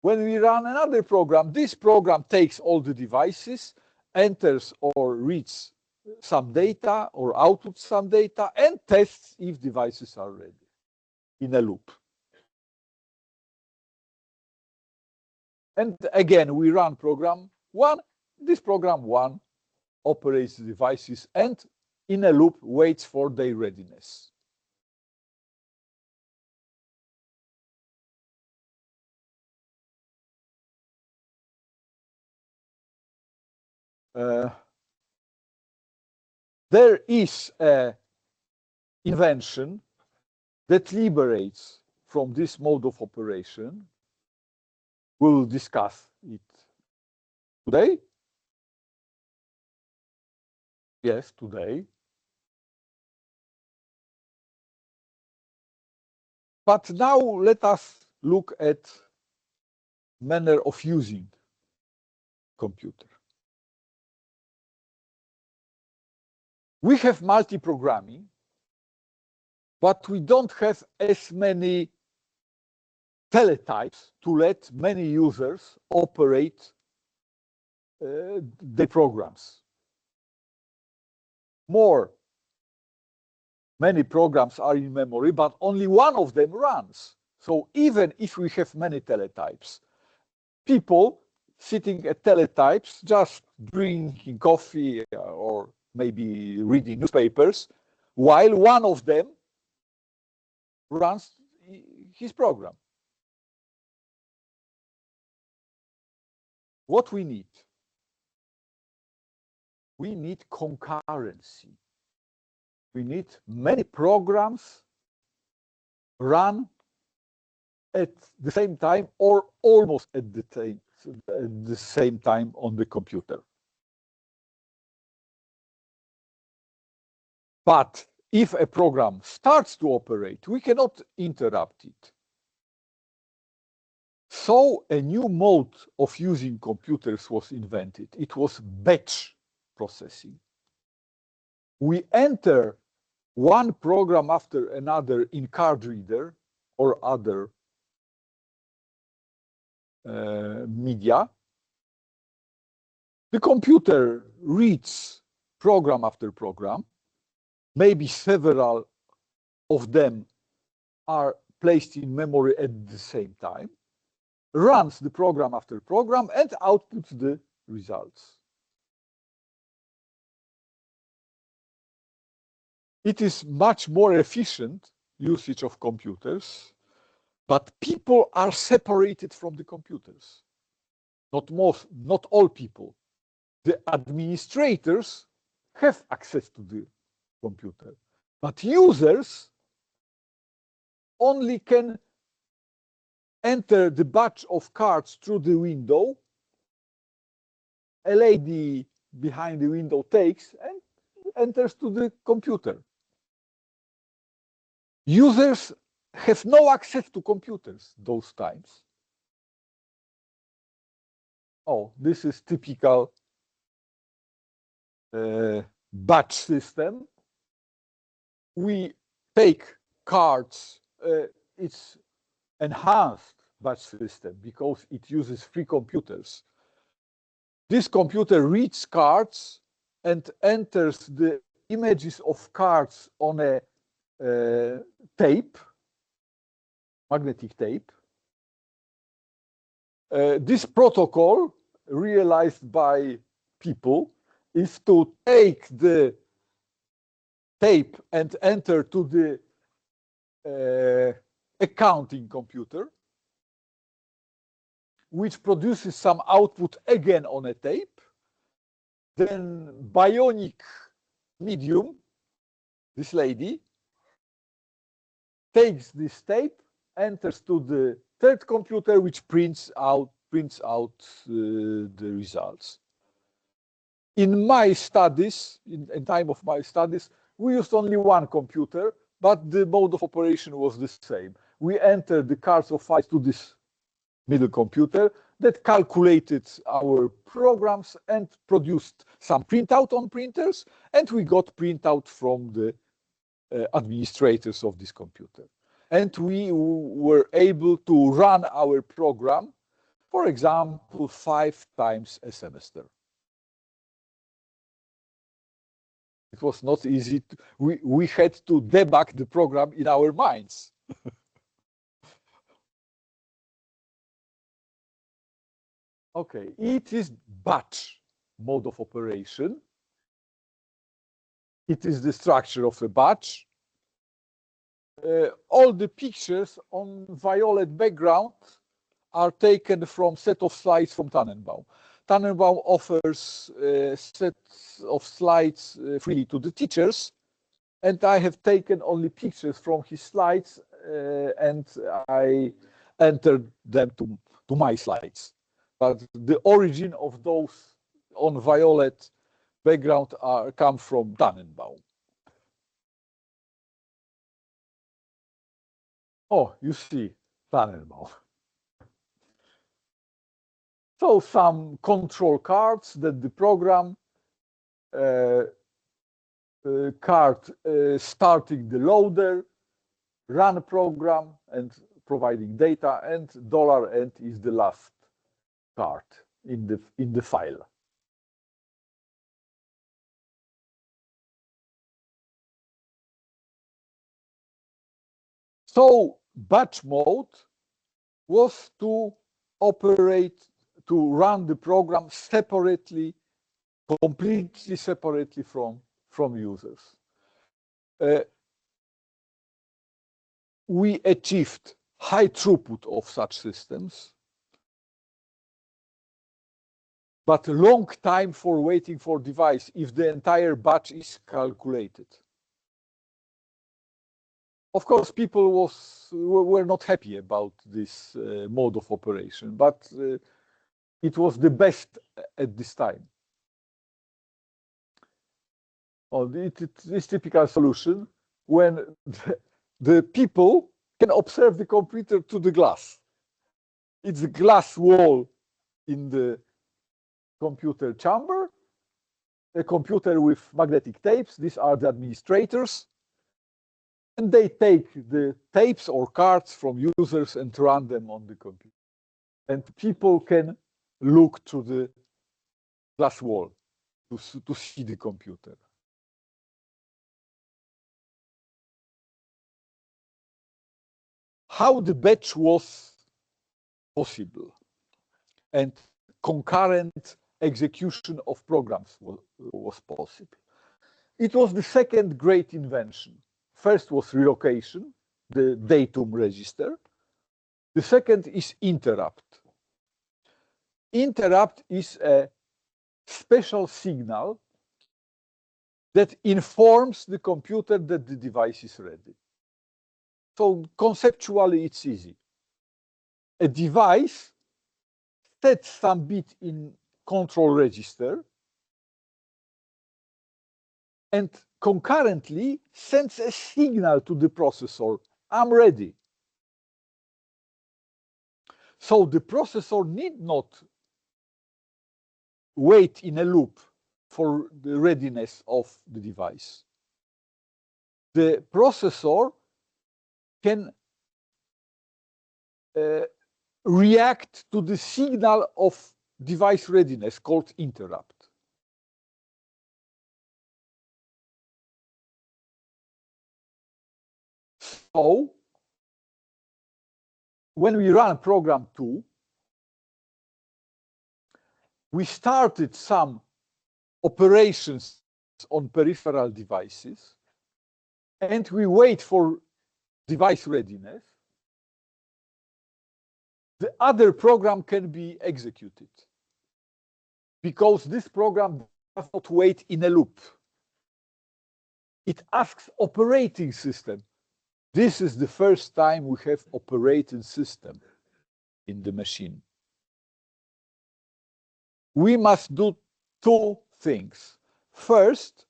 When we run another program, this program takes all the devices, enters or reads some data or outputs some data, and tests if devices are ready in a loop. And again, we run program one. This program one operates the devices and in a loop waits for their readiness. There is an invention that liberates from this mode of operation. We'll discuss it today. Yes, today. But now let us look at manner of using computer. We have multi-programming, but we don't have as many teletypes to let many users operate the programs. Many programs are in memory, but only one of them runs. So even if we have many teletypes, people sitting at teletypes, just drinking coffee or maybe reading newspapers, while one of them runs his program. What we need? we need concurrency. We need many programs run at the same time or almost at the same time on the computer. But if a program starts to operate, we cannot interrupt it. So a new mode of using computers was invented. It was batch processing. We enter one program after another in card reader or other media. The computer reads program after program. Maybe several of them are placed in memory at the same time, runs the program after program, and outputs the results. It is much more efficient usage of computers, but people are separated from the computers. Not all people. The administrators have access to the computer, but users only can enter the batch of cards through the window. A lady behind the window takes and enters to the computer. Users have no access to computers those times. Oh, this is typical batch system. We take cards. It's enhanced batch system because it uses free computers. This computer reads cards and enters the images of cards on a tape, magnetic tape. This protocol, realized by people, is to take the tape and enter to the accounting computer, which produces some output again on a tape. Then bionic medium, this lady, takes this tape, enters to the third computer, which prints out the results. In my studies, in time of my studies, we used only one computer, but the mode of operation was the same. We entered the cards of files to this middle computer that calculated our programs and produced some printout on printers, and we got printout from the administrators of this computer. And we were able to run our program, for example, 5 times a semester. It was not easy. We had to debug the program in our minds. Okay, it is batch mode of operation. It is the structure of a batch. All the pictures on violet background are taken from set of slides from Tannenbaum. Tannenbaum offers sets of slides freely to the teachers, and I have taken only pictures from his slides and I entered them to my slides. But the origin of those on violet background come from Tannenbaum. Oh, you see, Tannenbaum. So some control cards that the program card starting the loader, run a program and providing data, and $end is the last card in the file. So batch mode was to operate, to run the program separately, completely separately from users. We achieved high throughput of such systems. but a long time for waiting for device if the entire batch is calculated. Of course, people were not happy about this mode of operation, but it was the best at this time. Oh, this typical solution when the people can observe the computer to the glass. It's a glass wall in the computer chamber, a computer with magnetic tapes. These are the administrators. And they take the tapes or cards from users and run them on the computer. And people can look through the glass wall to see the computer. How the batch was possible and concurrent execution of programs was possible. It was the second great invention. First was relocation, the datum register. The second is interrupt. Interrupt is a special signal that informs the computer that the device is ready. So conceptually, it's easy. A device sets some bit in control register and concurrently sends a signal to the processor, I'm ready. So the processor need not wait in a loop for the readiness of the device. The processor can react to the signal of device readiness called interrupt. So when we run program 2, we started some operations on peripheral devices, and we wait for device readiness. The other program can be executed because this program does not wait in a loop. It asks operating system. This is the first time we have operating system in the machine. We must do two things. First,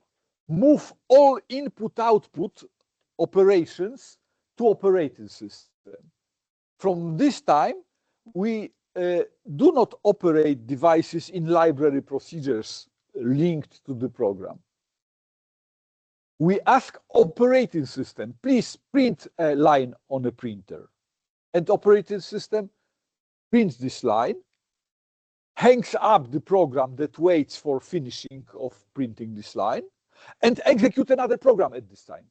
move all input-output operations to operating system. From this time, we do not operate devices in library procedures linked to the program. We ask operating system, please print a line on a printer. And operating system prints this line, hangs up the program that waits for finishing of printing this line, and execute another program at this time.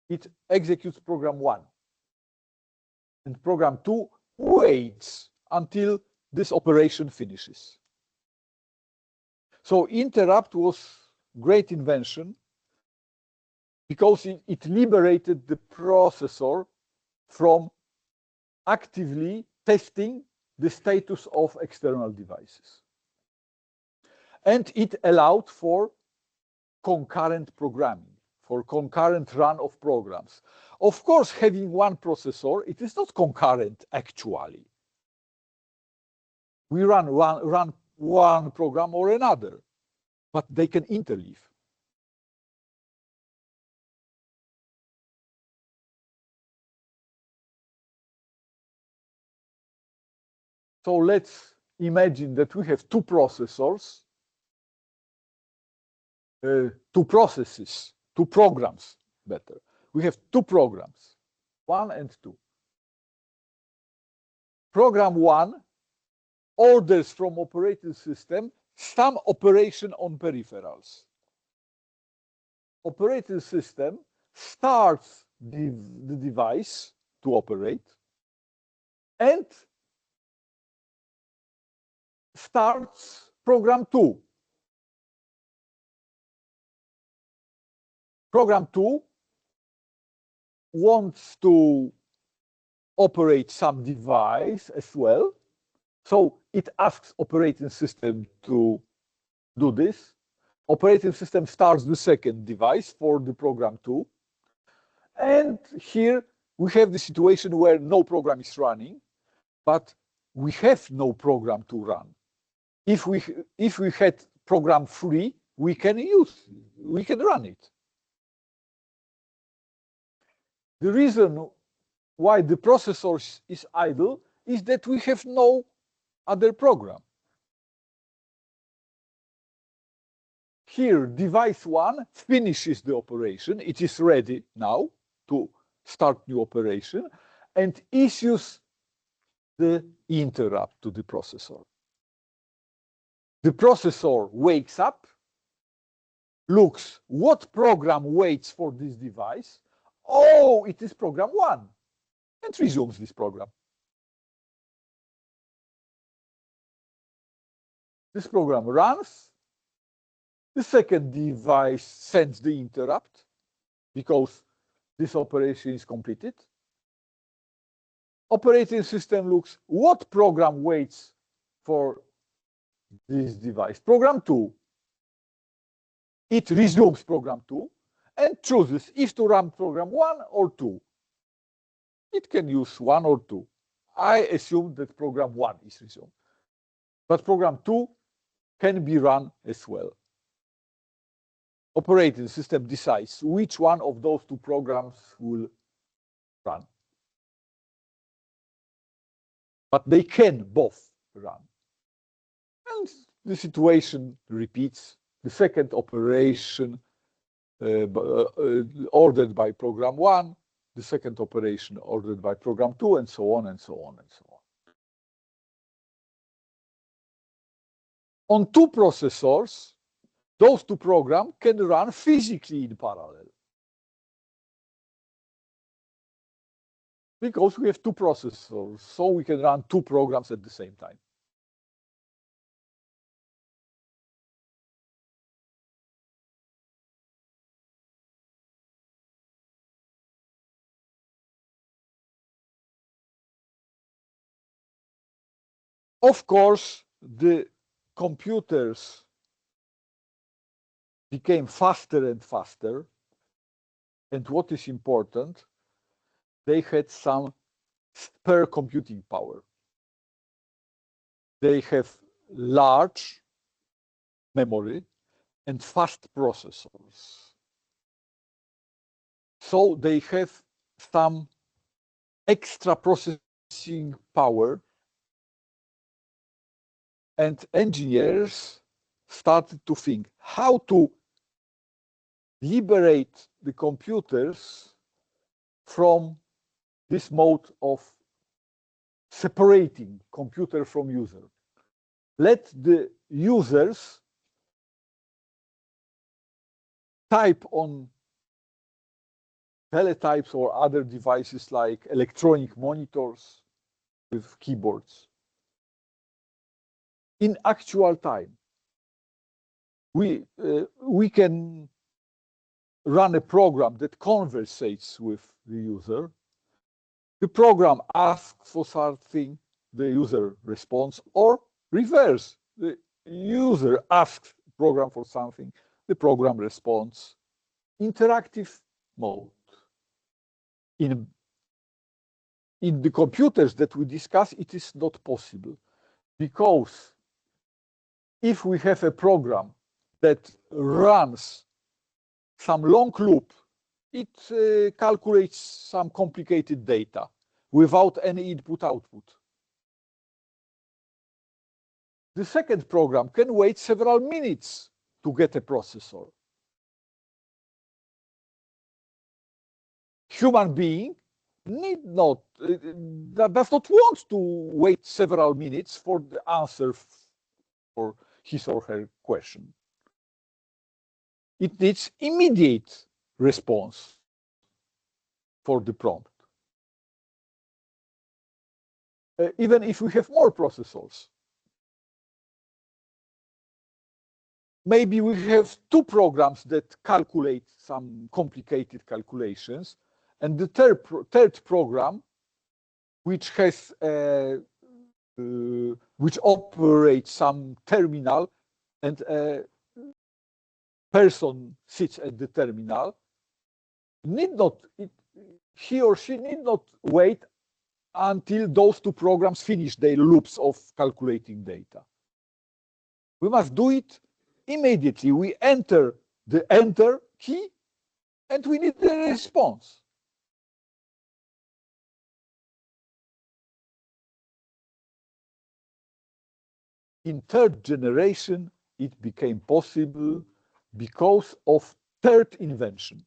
It executes program 1. And program 2 waits until this operation finishes. So interrupt was great invention because it liberated the processor from actively testing the status of external devices. And it allowed for concurrent programming, for concurrent run of programs. Of course, having one processor, it is not concurrent actually. We run one program or another, but they can interleave. So let's imagine that we have two processors, two processes, two programs, better. We have two programs, 1 and 2. Program 1 orders from operating system some operation on peripherals. Operating system starts the device to operate and starts program 2. Program 2 wants to operate some device as well. So it asks operating system to do this. Operating system starts the second device for the program 2. And here we have the situation where no program is running, but we have no program to run. If we had program 3, we can run it. The reason why the processor is idle is that we have no other program. Here, device 1 finishes the operation. It is ready now to start new operation and issues the interrupt to the processor. The processor wakes up, looks what program waits for this device. Oh, it is program 1, and resumes this program. This program runs. The second device sends the interrupt because this operation is completed. Operating system looks what program waits for this device. Program 2. It resumes program 2 and chooses if to run program 1 or 2. It can use 1 or 2. I assume that program 1 is resumed. But program 2 can be run as well. Operating system decides which one of those 2 programs will run. But they can both run. And the situation repeats. The second operation ordered by program 1, the second operation ordered by program 2, and so on and so on and so on. On 2 processors, those 2 programs can run physically in parallel. Because we have 2 processors, so we can run 2 programs at the same time. Of course, the computers became faster and faster. And what is important, they had some spare computing power. They have large memory and fast processors. So they have some extra processing power. And engineers started to think how to liberate the computers from this mode of separating computer from user. Let the users type on teletypes or other devices like electronic monitors with keyboards. In actual time, we can run a program that conversates with the user. The program asks for something, the user responds, or reverse. The user asks the program for something, the program responds. Interactive mode. In the computers that we discuss, it is not possible because if we have a program that runs some long loop, it calculates some complicated data without any input-output. The second program can wait several minutes to get a processor. Human being does not want to wait several minutes for the answer for his or her question. It needs immediate response for the prompt. Even if we have more processors. Maybe we have 2 programs that calculate some complicated calculations, and the third program, which has which operates some terminal, and a person sits at the terminal, he or she need not wait until those two programs finish their loops of calculating data. We must do it immediately. We enter the enter key and we need the response. In third generation, it became possible because of third invention.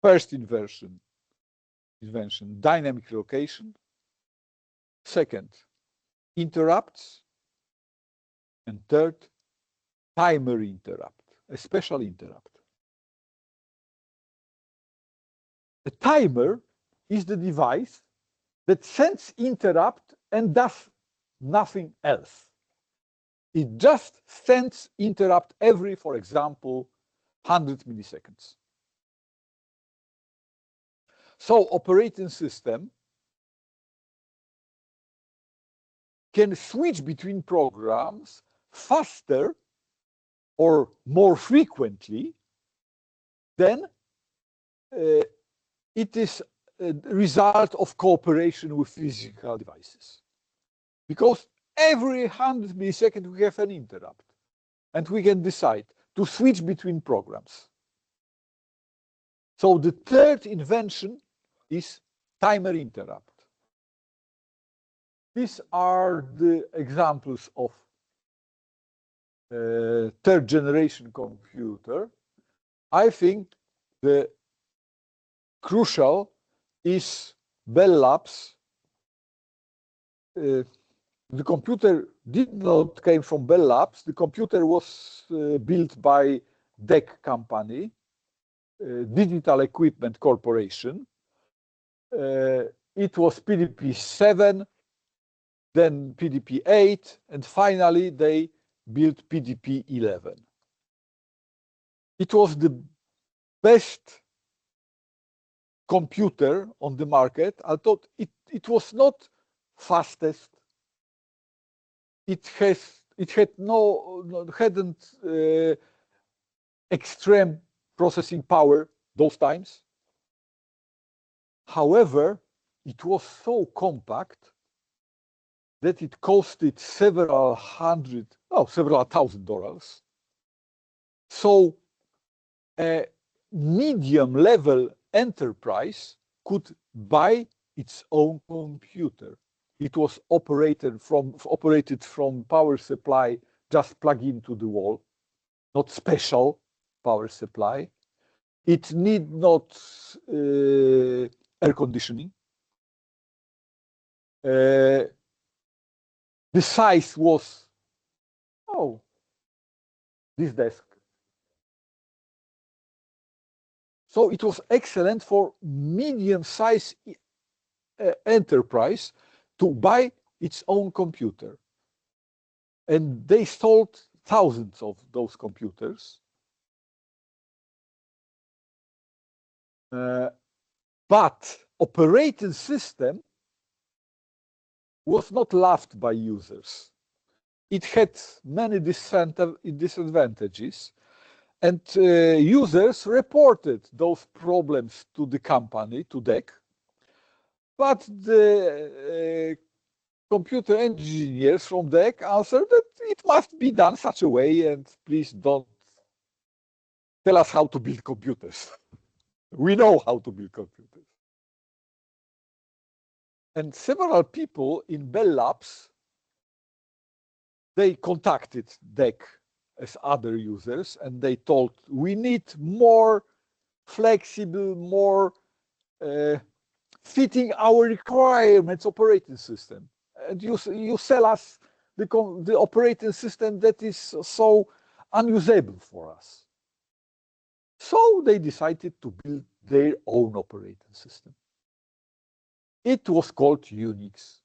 First invention, dynamic relocation. Second, interrupts. And third, timer interrupt, a special interrupt. A timer is the device that sends interrupt and does nothing else. It just sends interrupt every, for example, 100 milliseconds. So operating system can switch between programs faster or more frequently than it is a result of cooperation with physical devices. Because every 100 milliseconds we have an interrupt, and we can decide to switch between programs. So the third invention is timer interrupt. These are the examples of third generation computer. I think the crucial is Bell Labs. The computer did not came from Bell Labs. The computer was built by DEC company, Digital Equipment Corporation. It was PDP-7, then PDP-8, and finally they built PDP-11. It was the best computer on the market. I thought it was not fastest. It hadn't extreme processing power those times. However, it was so compact that it costed several $1,000. So a medium level enterprise could buy its own computer. It was operated from power supply, just plug into the wall, not special power supply. It need not air conditioning. The size was, this desk. So it was excellent for medium-sized enterprise to buy its own computer. And they sold thousands of those computers. But operating system was not loved by users. It had many disadvantages, and users reported those problems to the company, to DEC. But the computer engineers from DEC answered that it must be done such a way, and please don't tell us how to build computers. We know how to build computers. And several people in Bell Labs, they contacted DEC as other users, and they told, we need more flexible, more fitting our requirements operating system. And you sell us the operating system that is so unusable for us. So they decided to build their own operating system. It was called Unix.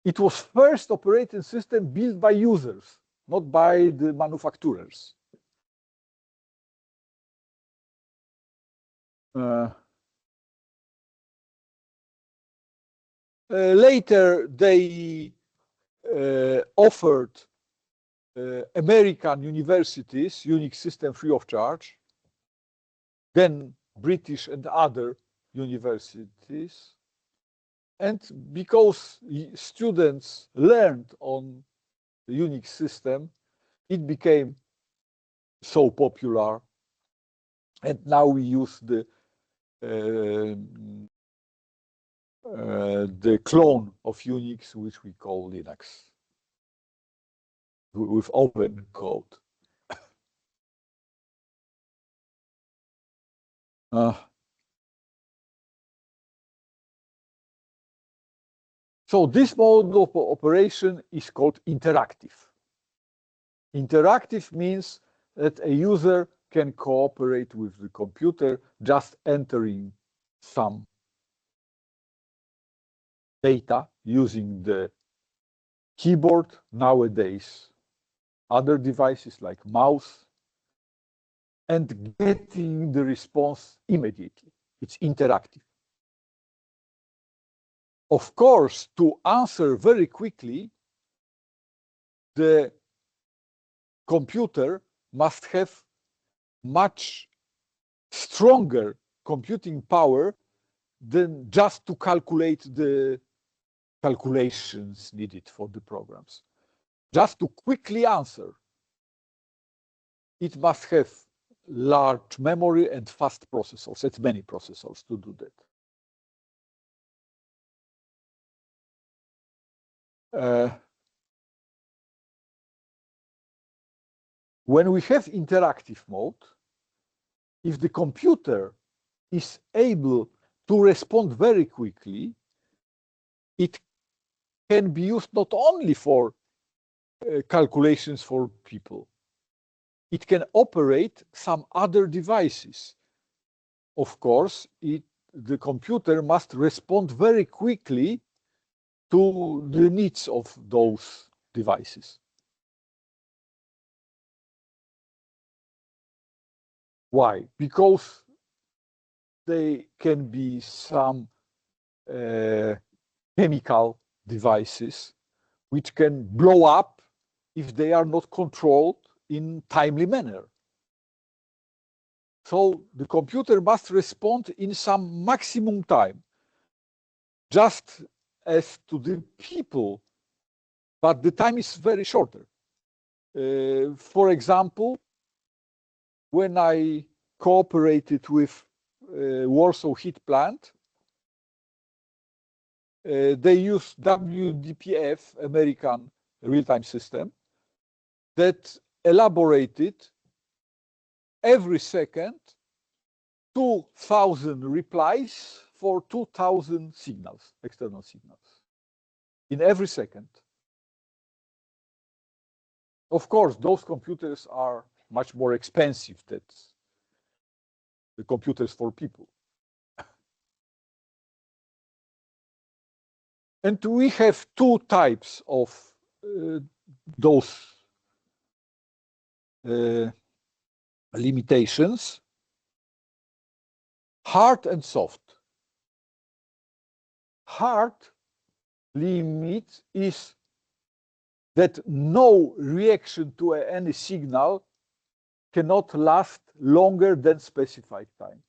It was first operating system built by users, not by the manufacturers. Later, they offered American universities Unix system free of charge, then British and other universities. And because students learned on the Unix system, it became so popular. And now we use the clone of Unix, which we call Linux, with open code. So this mode of operation is called interactive. Interactive means that a user can cooperate with the computer just entering some data using the keyboard nowadays, other devices like mouse, and getting the response immediately. It's interactive. Of course, to answer very quickly, the computer must have much stronger computing power than just to calculate the calculations needed for the programs. Just to quickly answer, it must have large memory and fast processors. It's many processors to do that. When we have interactive mode, if the computer is able to respond very quickly, it can be used not only for calculations for people. It can operate some other devices. Of course, the computer must respond very quickly to the needs of those devices. Why? Because they can be some chemical devices which can blow up if they are not controlled in timely manner. So the computer must respond in some maximum time, just as to the people, but the time is very shorter. For example, when I cooperated with Warsaw Heat Plant, they use WDPF, American real-time system, that elaborated every second 2,000 replies for 2,000 signals, external signals, in every second. Of course, those computers are much more expensive than the computers for people. And we have two types of those limitations, hard and soft. Hard limit is that no reaction to any signal cannot last longer than specified time.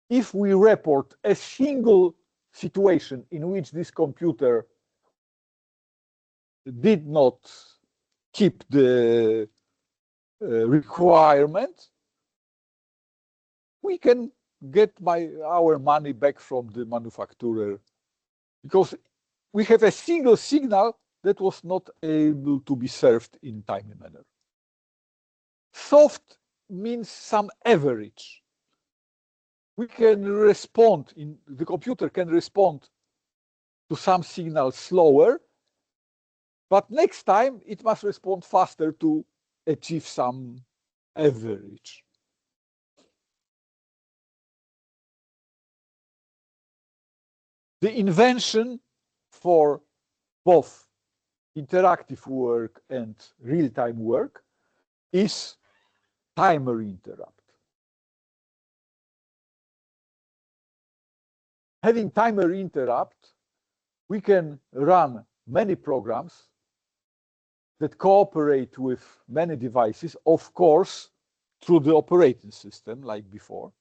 If we report a single situation in which this computer did not keep the requirement, we can get our money back from the manufacturer, because we have a single signal that was not able to be served in timely manner. Soft means some average. We can respond, the computer can respond to some signal slower, but next time it must respond faster to achieve some average. The invention for both interactive work and real-time work is timer interrupt. having timer interrupt, we can run many programs that cooperate with many devices, of course, through the operating system, like before.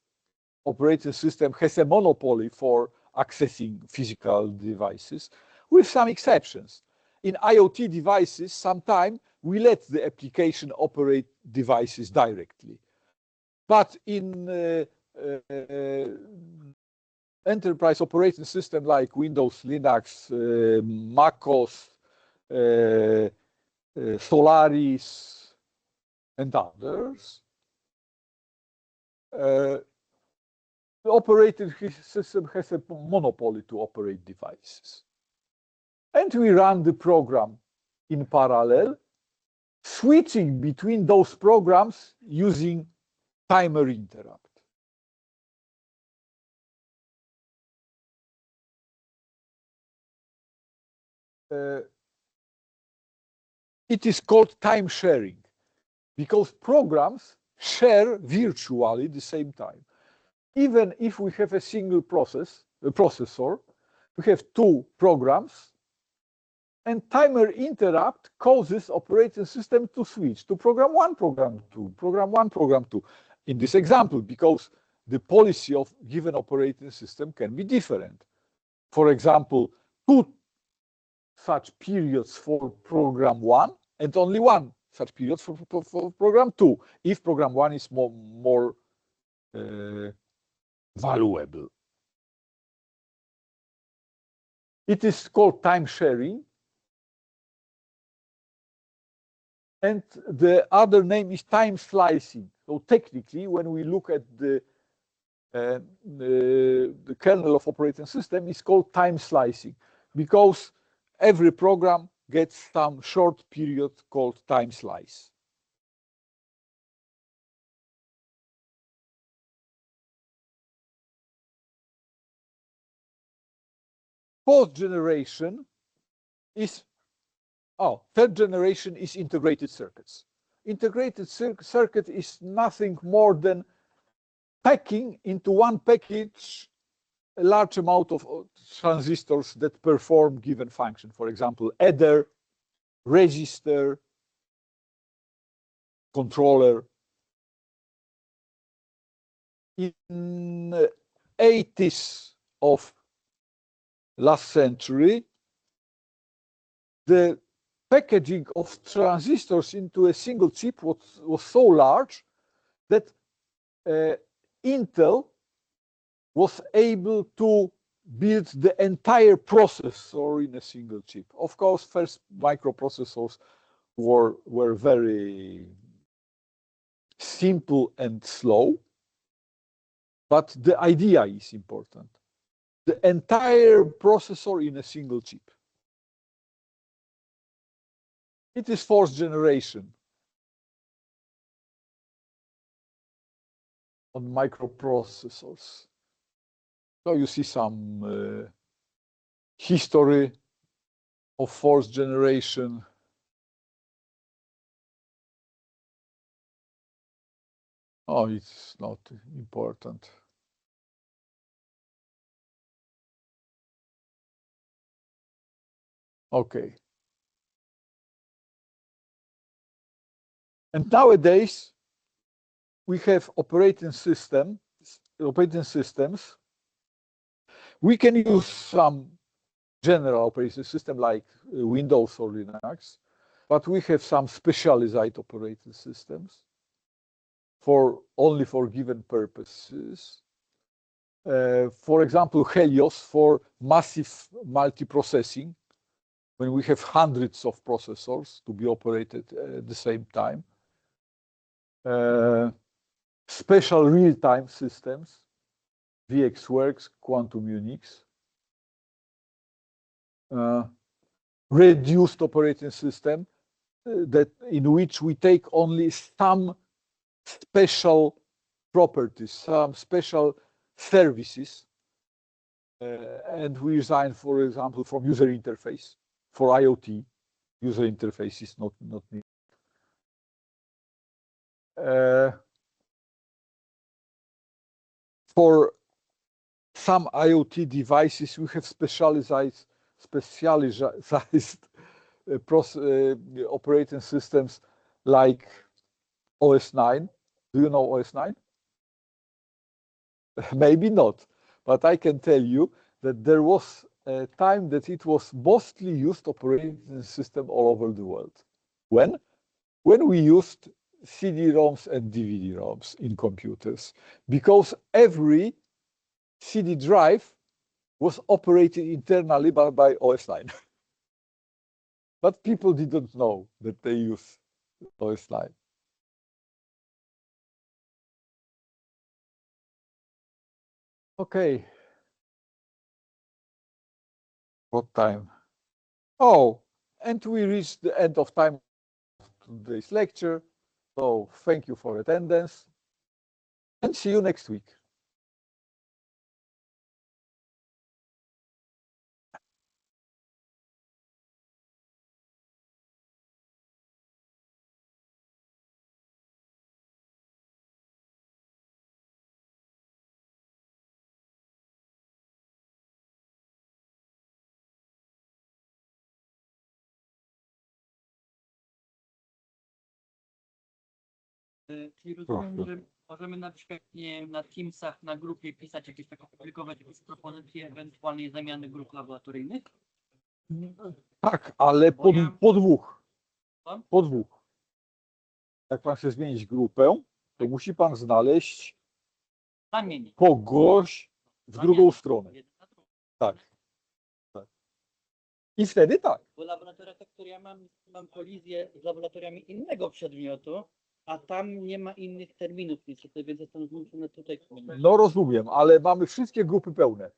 Operating system has a monopoly for accessing physical devices, with some exceptions. In IoT devices, sometimes we let the application operate devices directly. But in enterprise operating system like Windows, Linux, Mac OS, Solaris, and others, the operating system has a monopoly to operate devices. And we run the program in parallel, switching between those programs using timer interrupt. It is called time sharing because programs share virtually the same time. Even if we have a single processor, we have two programs, and timer interrupt causes operating system to switch to program one, program two, program one, program two. In this example, because the policy of given operating system can be different. For example, two such periods for program one and only one such period for program two, if program one is more valuable. It is called time sharing. And the other name is time slicing. So technically, when we look at the kernel of operating system, it's called time slicing because every program gets some short period called time slice. Fourth generation is, third generation is integrated circuits. Integrated circuit is nothing more than packing into one package a large amount of transistors that perform given function. For example, adder, register, controller. In the 80s of last century, the packaging of transistors into a single chip was so large that Intel was able to build the entire processor in a single chip. Of course, first microprocessors were very simple and slow, but the idea is important. The entire processor in a single chip. It is fourth generation on microprocessors. So you see some history of fourth generation. Oh, it's not important. Okay. And nowadays, we have operating systems. We can use some general operating system like Windows or Linux, but we have some specialized operating systems only for given purposes. For example, Helios for massive multiprocessing, when we have hundreds of processors to be operated at the same time. Special real-time systems, VxWorks, Quantum Unix. Reduced operating system in which we take only some special properties, some special services, and we resign, for example, from user interface. For IoT, user interface is not needed. For some IoT devices, we have specialized operating systems like OS 9. Do you know OS 9? Maybe not, but I can tell you that there was a time that it was mostly used operating system all over the world. When? When we used CD-ROMs and DVD-ROMs in computers, because every CD drive was operated internally by OS 9. But people didn't know that they use OS 9. Okay. What time? Oh, and we reached the end of time of today's lecture. So thank you for attendance and see you next week. Czyli rozumiem, że możemy na przykład nie wiem, na Teamsach, na grupie pisać jakieś takie, publikować jakieś propozycje ewentualnej zamiany grup laboratoryjnych? Tak, ale Bo ja- po dwóch. Co? Po dwóch. Jak pan chce zmienić grupę, to musi pan znaleźć Zamienić. kogoś w drugą Zamienić. stronę. Jeden na drugi. Tak. Tak. I wtedy tak. Bo laboratoria, te, które ja mam kolizję z laboratoriami innego przedmiotu, a tam nie ma innych terminów niestety, więc jestem zmuszony tutaj. No rozumiem, ale mamy wszystkie grupy pełne.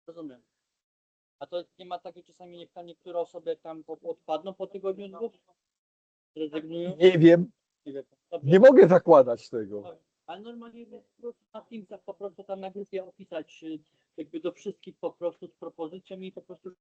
Rozumiem. A to nie ma takiej czasami, niech tam niektóre osoby tam odpadną po tygodniu dwóch? Rezygnują? Nie wiem, Nie wiem. Dobrze. nie mogę zakładać tego. Ale normalnie po prostu na Teamsach po prostu tam na grupie opisać jakby do wszystkich po prostu z propozycją i po prostu